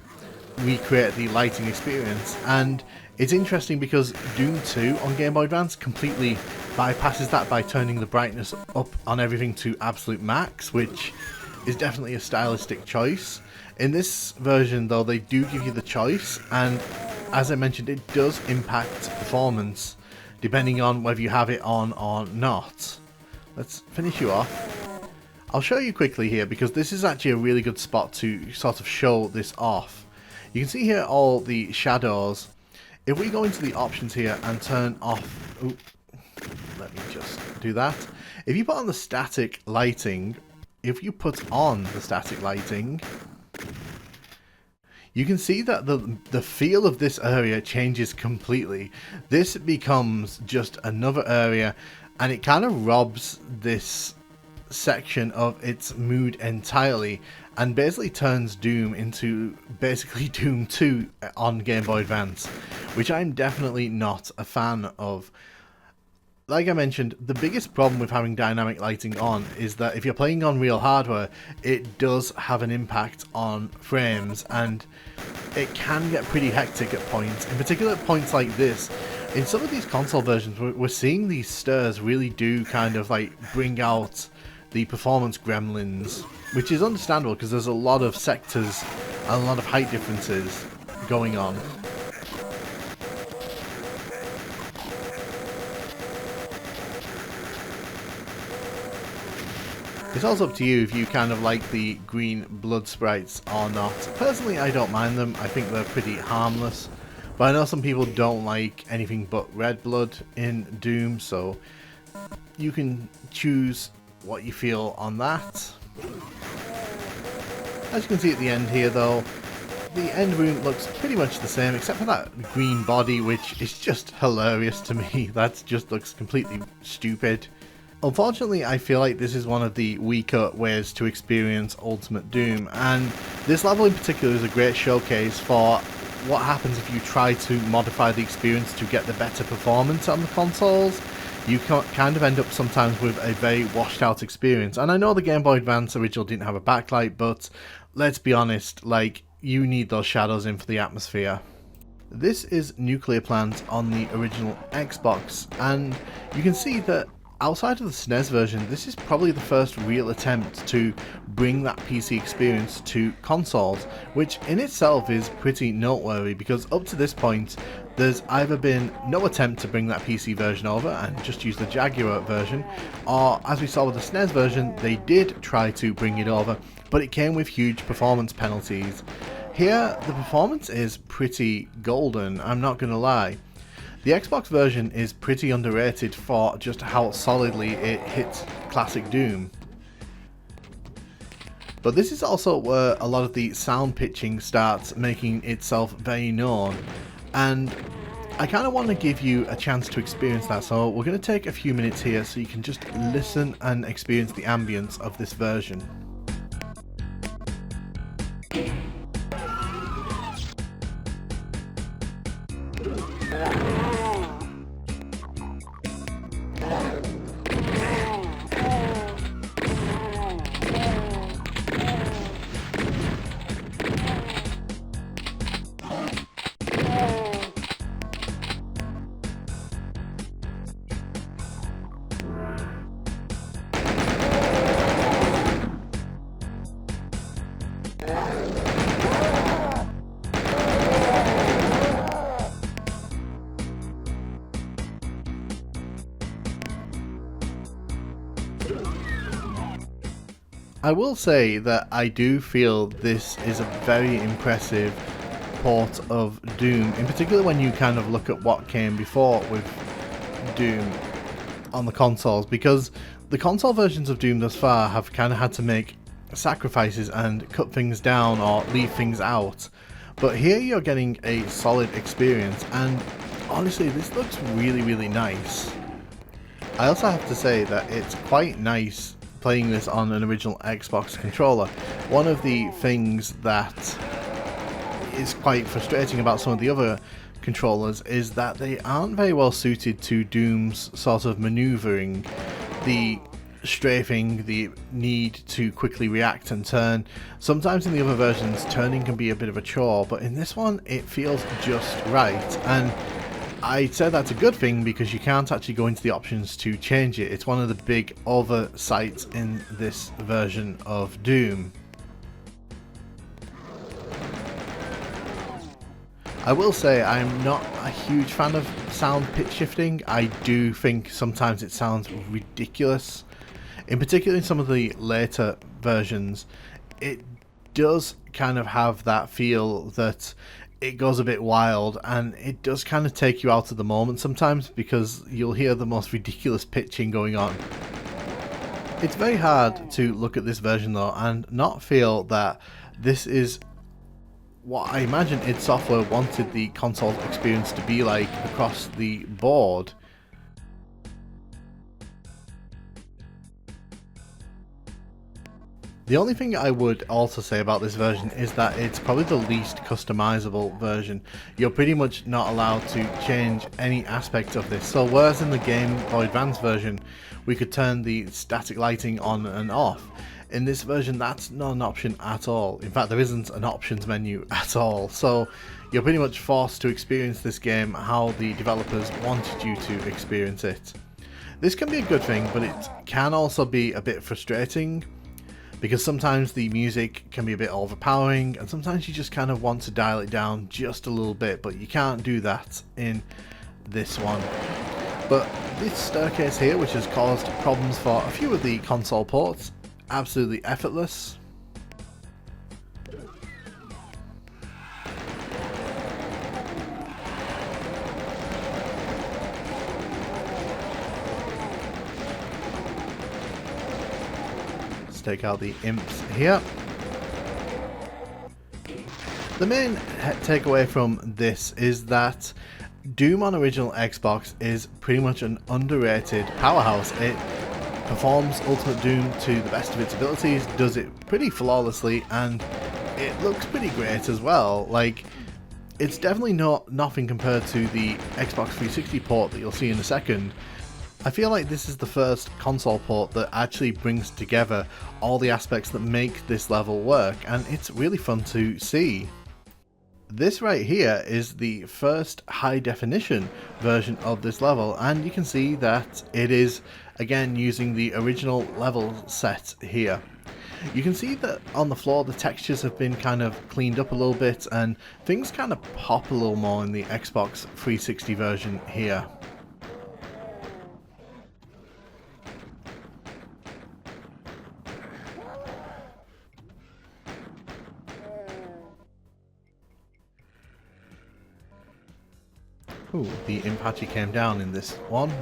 recreate the lighting experience, and it's interesting because Doom 2 on Game Boy Advance completely bypasses that by turning the brightness up on everything to absolute max, which is definitely a stylistic choice. In this version though, they do give you the choice, and as I mentioned, it does impact performance depending on whether you have it on or not. Let's finish you off. I'll show you quickly here because this is actually a really good spot to sort of show this off. You can see here all the shadows. If we go into the options here and turn off, ooh, let me just do that. If you put on the static lighting, you can see that the feel of this area changes completely. This becomes just another area and it kind of robs this section of its mood entirely and basically turns Doom into basically Doom 2 on Game Boy Advance, which I'm definitely not a fan of. Like I mentioned, the biggest problem with having dynamic lighting on is that if you're playing on real hardware, it does have an impact on frames and it can get pretty hectic at points, in particular at points like this. In some of these console versions, we're seeing these stirs really do kind of like bring out the performance gremlins, which is understandable because there's a lot of sectors and a lot of height differences going on. It's also up to you if you kind of like the green blood sprites or not. Personally, I don't mind them. I think they're pretty harmless. But I know some people don't like anything but red blood in Doom, so you can choose what you feel on that. As you can see at the end here though, the end room looks pretty much the same except for that green body, which is just hilarious to me. That just looks completely stupid. Unfortunately, I feel like this is one of the weaker ways to experience Ultimate Doom, and this level in particular is a great showcase for what happens if you try to modify the experience to get the better performance on the consoles. You kind of end up sometimes with a very washed out experience. And I know the Game Boy Advance original didn't have a backlight, but let's be honest, like, you need those shadows in for the atmosphere. This is Nuclear Plant on the original Xbox, and you can see that outside of the SNES version, this is probably the first real attempt to bring that PC experience to consoles, which in itself is pretty noteworthy because up to this point there's either been no attempt to bring that PC version over and just use the Jaguar version, or as we saw with the SNES version, they did try to bring it over, but it came with huge performance penalties. Here, the performance is pretty golden, I'm not gonna lie. The Xbox version is pretty underrated for just how solidly it hits classic Doom. But this is also where a lot of the sound pitching starts making itself very known, and I kind of want to give you a chance to experience that, so we're going to take a few minutes here so you can just listen and experience the ambience of this version. I will say that I do feel this is a very impressive port of Doom, in particular when you kind of look at what came before with Doom on the consoles, because the console versions of Doom thus far have kind of had to make sacrifices and cut things down or leave things out, but here you're getting a solid experience, and honestly this looks really nice. I also have to say that it's quite nice playing this on an original Xbox controller. One of the things that is quite frustrating about some of the other controllers is that they aren't very well suited to Doom's sort of maneuvering, the strafing, the need to quickly react and turn. Sometimes in the other versions turning can be a bit of a chore, but in this one it feels just right, and I'd say that's a good thing because you can't actually go into the options to change it. It's one of the big oversights in this version of Doom. I will say I'm not a huge fan of sound pitch shifting. I do think sometimes it sounds ridiculous. In particular in some of the later versions, it does kind of have that feel that it goes a bit wild, and it does kind of take you out of the moment sometimes because you'll hear the most ridiculous pitching going on. It's very hard to look at this version though and not feel that this is what I imagine id Software wanted the console experience to be like across the board. The only thing I would also say about this version is that it's probably the least customizable version. You're pretty much not allowed to change any aspect of this. So whereas in the Game Boy Advance version we could turn the static lighting on and off, in this version that's not an option at all. In fact, there isn't an options menu at all. So you're pretty much forced to experience this game how the developers wanted you to experience it. This can be a good thing, but it can also be a bit frustrating, because sometimes the music can be a bit overpowering and sometimes you just kind of want to dial it down just a little bit, but you can't do that in this one. But this staircase here, which has caused problems for a few of the console ports, absolutely effortless. Take out the imps here. The main takeaway from this is that Doom on original Xbox is pretty much an underrated powerhouse. It performs Ultimate Doom to the best of its abilities, does it pretty flawlessly, and it looks pretty great as well. Like, it's definitely nothing compared to the Xbox 360 port that you'll see in a second. I feel like this is the first console port that actually brings together all the aspects that make this level work, and it's really fun to see. This right here is the first high definition version of this level, and you can see that it is again using the original level set here. You can see that on the floor the textures have been kind of cleaned up a little bit and things kind of pop a little more in the Xbox 360 version here. Ooh, the imp actually came down in this one.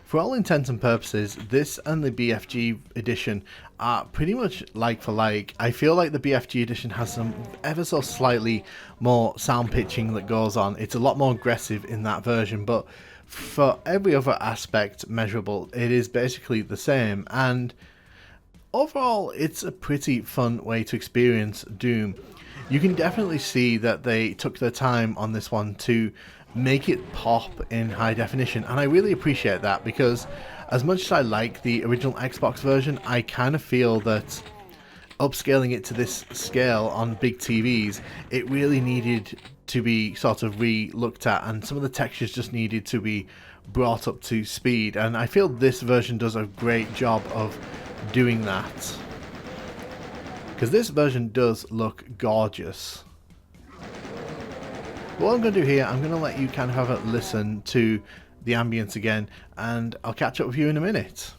For all intents and purposes, this and the BFG edition are pretty much like for like. I feel like the BFG edition has some ever so slightly more sound pitching that goes on. It's a lot more aggressive in that version, but for every other aspect measurable, it is basically the same. And overall, it's a pretty fun way to experience Doom. You can definitely see that they took their time on this one to make it pop in high definition, and I really appreciate that, because as much as I like the original Xbox version, I kind of feel that upscaling it to this scale on big TVs, it really needed to be sort of re-looked at, and some of the textures just needed to be brought up to speed, and I feel this version does a great job of doing that. Because this version does look gorgeous. What I'm going to do here, I'm going to let you kind of have a listen to the ambience again, and I'll catch up with you in a minute.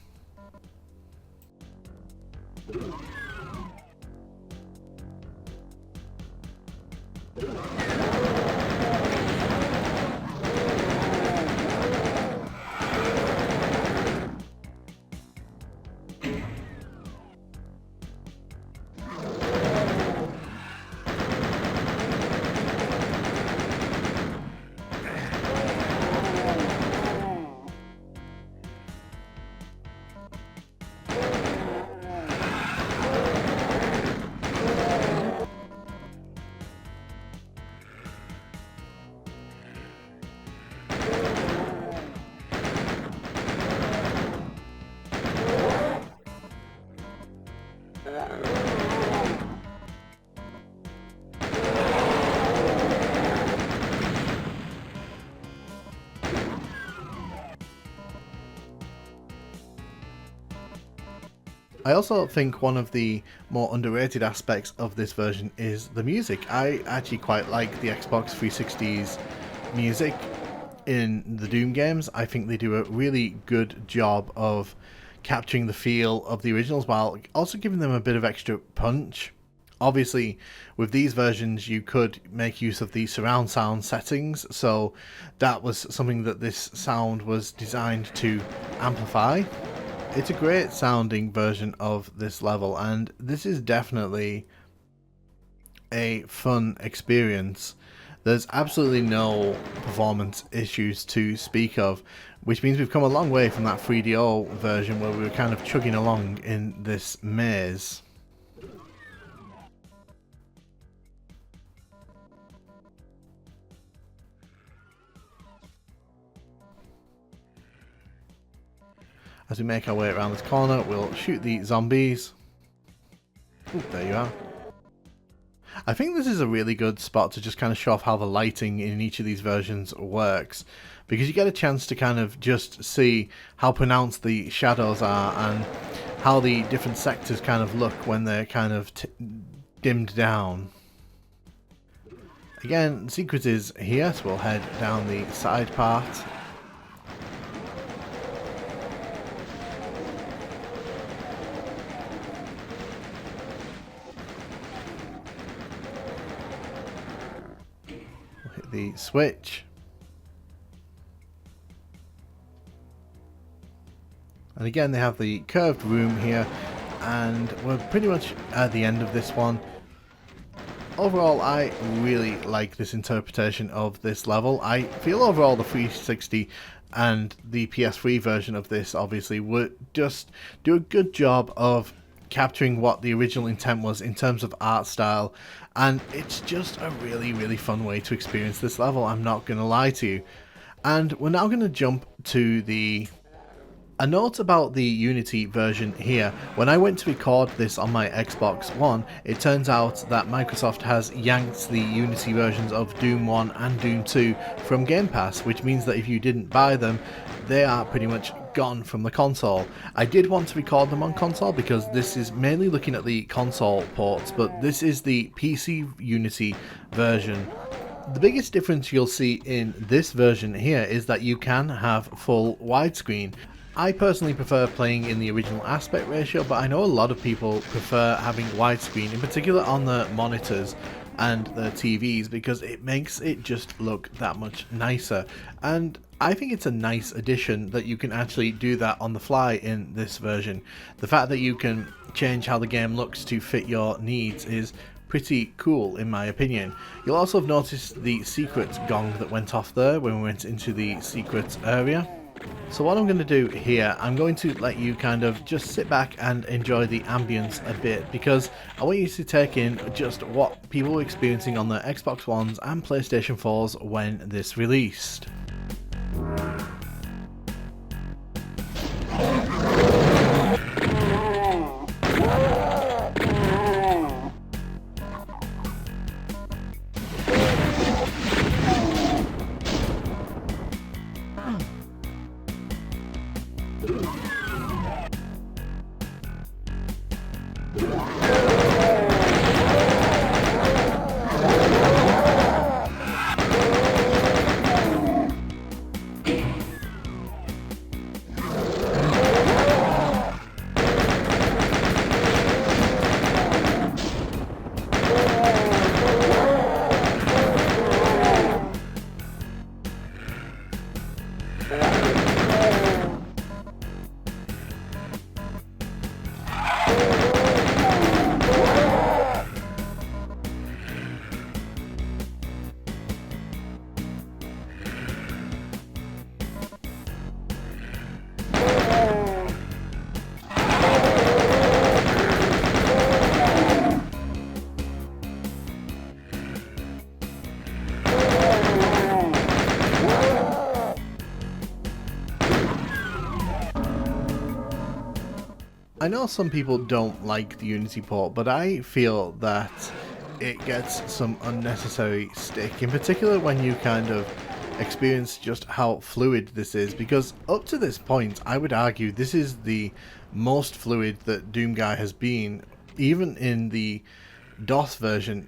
I also think one of the more underrated aspects of this version is the music. I actually quite like the Xbox 360's music in the Doom games. I think they do a really good job of capturing the feel of the originals while also giving them a bit of extra punch. Obviously, with these versions, you could make use of the surround sound settings, so that was something that this sound was designed to amplify. It's a great sounding version of this level, and this is definitely a fun experience. There's absolutely no performance issues to speak of, which means we've come a long way from that 3DO version where we were kind of chugging along in this maze. As we make our way around this corner, we'll shoot the zombies. Ooh, there you are. I think this is a really good spot to just kind of show off how the lighting in each of these versions works, because you get a chance to kind of just see how pronounced the shadows are and how the different sectors kind of look when they're kind of dimmed down. Again, the secret is here, so we'll head down the side part. The switch, and again they have the curved room here, and we're pretty much at the end of this one. Overall, I really like this interpretation of this level. I feel overall the 360 and the PS3 version of this obviously would just do a good job of capturing what the original intent was in terms of art style, and it's just a really fun way to experience this level, I'm not gonna lie to you. And we're now gonna jump to a note about the Unity version here. When I went to record this on my Xbox One, it turns out that Microsoft has yanked the Unity versions of Doom 1 and Doom 2 from Game Pass, which means that if you didn't buy them, they are pretty much gone from the console. I did want to record them on console because this is mainly looking at the console ports, but this is the PC Unity version. The biggest difference you'll see in this version here is that you can have full widescreen. I personally prefer playing in the original aspect ratio, but I know a lot of people prefer having widescreen, in particular on the monitors and the TVs, because it makes it just look that much nicer. And I think it's a nice addition that you can actually do that on the fly in this version. The fact that you can change how the game looks to fit your needs is pretty cool in my opinion. You'll also have noticed the secret gong that went off there when we went into the secret area. So what I'm going to do here, I'm going to let you kind of just sit back and enjoy the ambience a bit, because I want you to take in just what people were experiencing on their Xbox Ones and PlayStation 4s when this released. I know some people don't like the Unity port, but I feel that it gets some unnecessary stick, in particular when you kind of experience just how fluid this is, because up to this point I would argue this is the most fluid that DoomGuy has been, even in the DOS version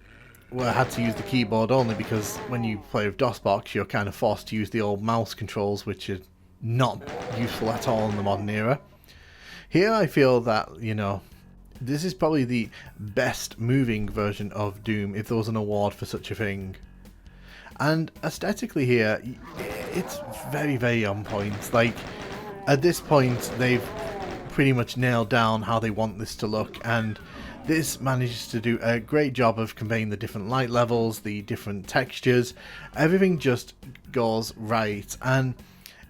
where I had to use the keyboard only, because when you play with DOSBox you're kind of forced to use the old mouse controls, which is not useful at all in the modern era. Here I feel that, you know, this is probably the best moving version of Doom, if there was an award for such a thing. And aesthetically here, it's very, very on point. Like, at this point, they've pretty much nailed down how they want this to look, and this manages to do a great job of conveying the different light levels, the different textures. Everything just goes right. And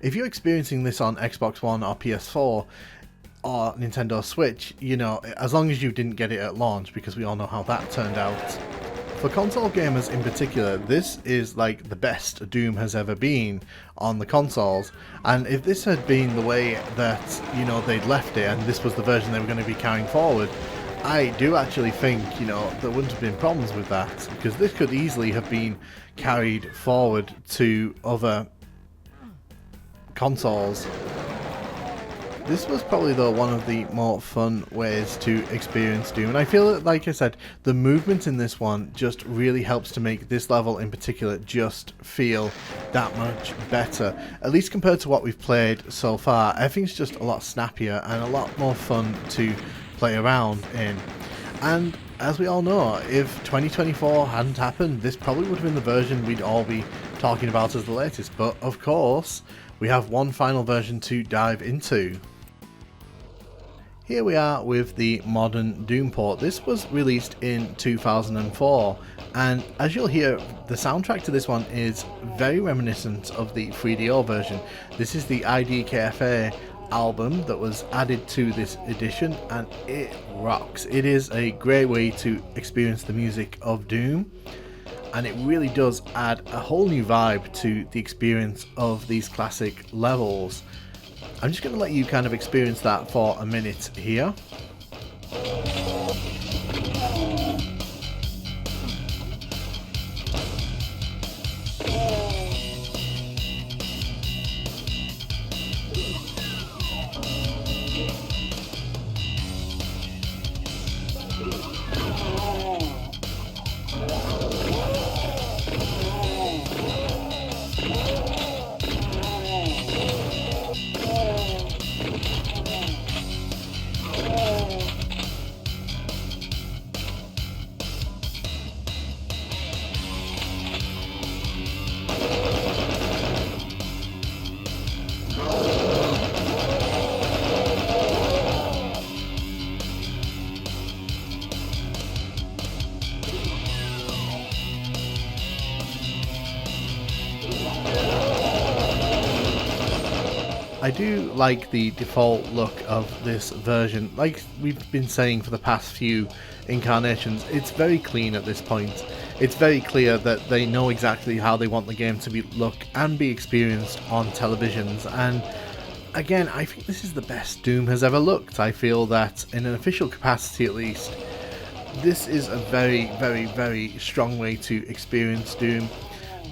if you're experiencing this on Xbox One or PS4 or Nintendo Switch, you know, as long as you didn't get it at launch, because we all know how that turned out. For console gamers in particular, this is like the best Doom has ever been on the consoles, and if this had been the way that, you know, they'd left it and this was the version they were going to be carrying forward, I do actually think, you know, there wouldn't have been problems with that, because this could easily have been carried forward to other consoles. This was probably, though, one of the more fun ways to experience Doom, and I feel that, like I said, the movement in this one just really helps to make this level in particular just feel that much better, at least compared to what we've played so far. Everything's just a lot snappier and a lot more fun to play around in. And as we all know, if 2024 hadn't happened, this probably would have been the version we'd all be talking about as the latest, but of course, we have one final version to dive into. Here we are with the modern Doom port. This was released in 2004, and as you'll hear, the soundtrack to this one is very reminiscent of the 3DO version. This is the IDKFA album that was added to this edition, and it rocks. It is a great way to experience the music of Doom, and it really does add a whole new vibe to the experience of these classic levels. I'm just going to let you kind of experience that for a minute here. I do like the default look of this version. Like we've been saying for the past few incarnations, it's very clean at this point. It's very clear that they know exactly how they want the game to look and be experienced on televisions, and again, I think this is the best Doom has ever looked. I feel that in an official capacity at least, this is a very, very, very strong way to experience Doom.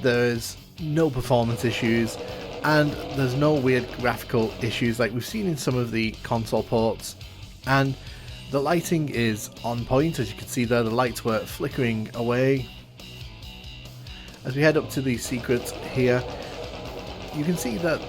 There's no performance issues, and there's no weird graphical issues like we've seen in some of the console ports, and the lighting is on point. As you can see there, the lights were flickering away. As we head up to the secret here, you can see that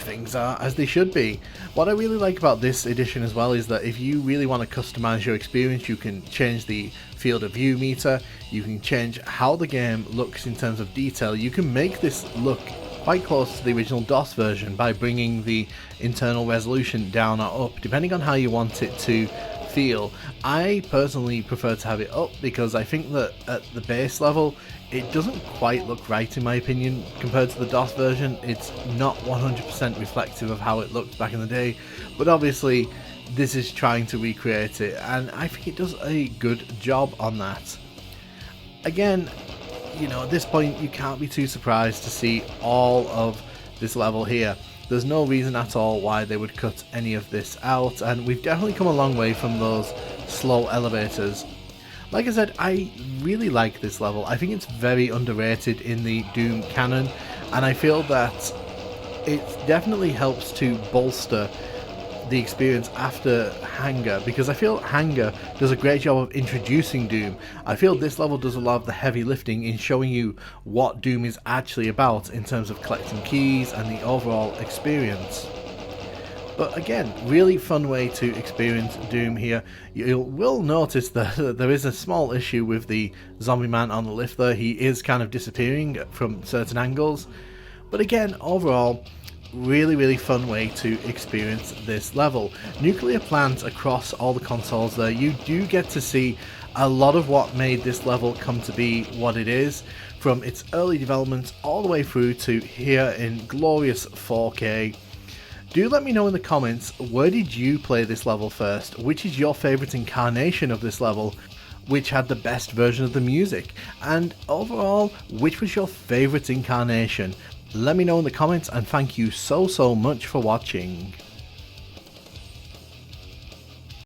things are as they should be. What I really like about this edition as well is that if you really want to customize your experience, you can change the field of view meter, you can change how the game looks in terms of detail. You can make this look quite close to the original DOS version by bringing the internal resolution down or up, depending on how you want it to feel. I personally prefer to have it up because I think that at the base level it doesn't quite look right, in my opinion, compared to the DOS version. It's not 100% reflective of how it looked back in the day, but obviously this is trying to recreate it, and I think it does a good job on that. Again, you know, at this point you can't be too surprised to see all of this level here. There's no reason at all why they would cut any of this out, and we've definitely come a long way from those slow elevators. Like I said, I really like this level. I think it's very underrated in the Doom canon, and I feel that it definitely helps to bolster the experience after Hangar, because I feel Hangar does a great job of introducing Doom. I feel this level does a lot of the heavy lifting in showing you what Doom is actually about in terms of collecting keys and the overall experience. But again, really fun way to experience Doom here. You will notice that there is a small issue with the zombie man on the lift there. He is kind of disappearing from certain angles. But again, overall, really fun way to experience this level. Nuclear Plant across all the consoles there, you do get to see a lot of what made this level come to be what it is, from its early development all the way through to here in glorious 4K. Do let me know in the comments, where did you play this level first? Which is your favourite incarnation of this level? Which had the best version of the music? And overall, which was your favourite incarnation? Let me know in the comments, and thank you so much for watching.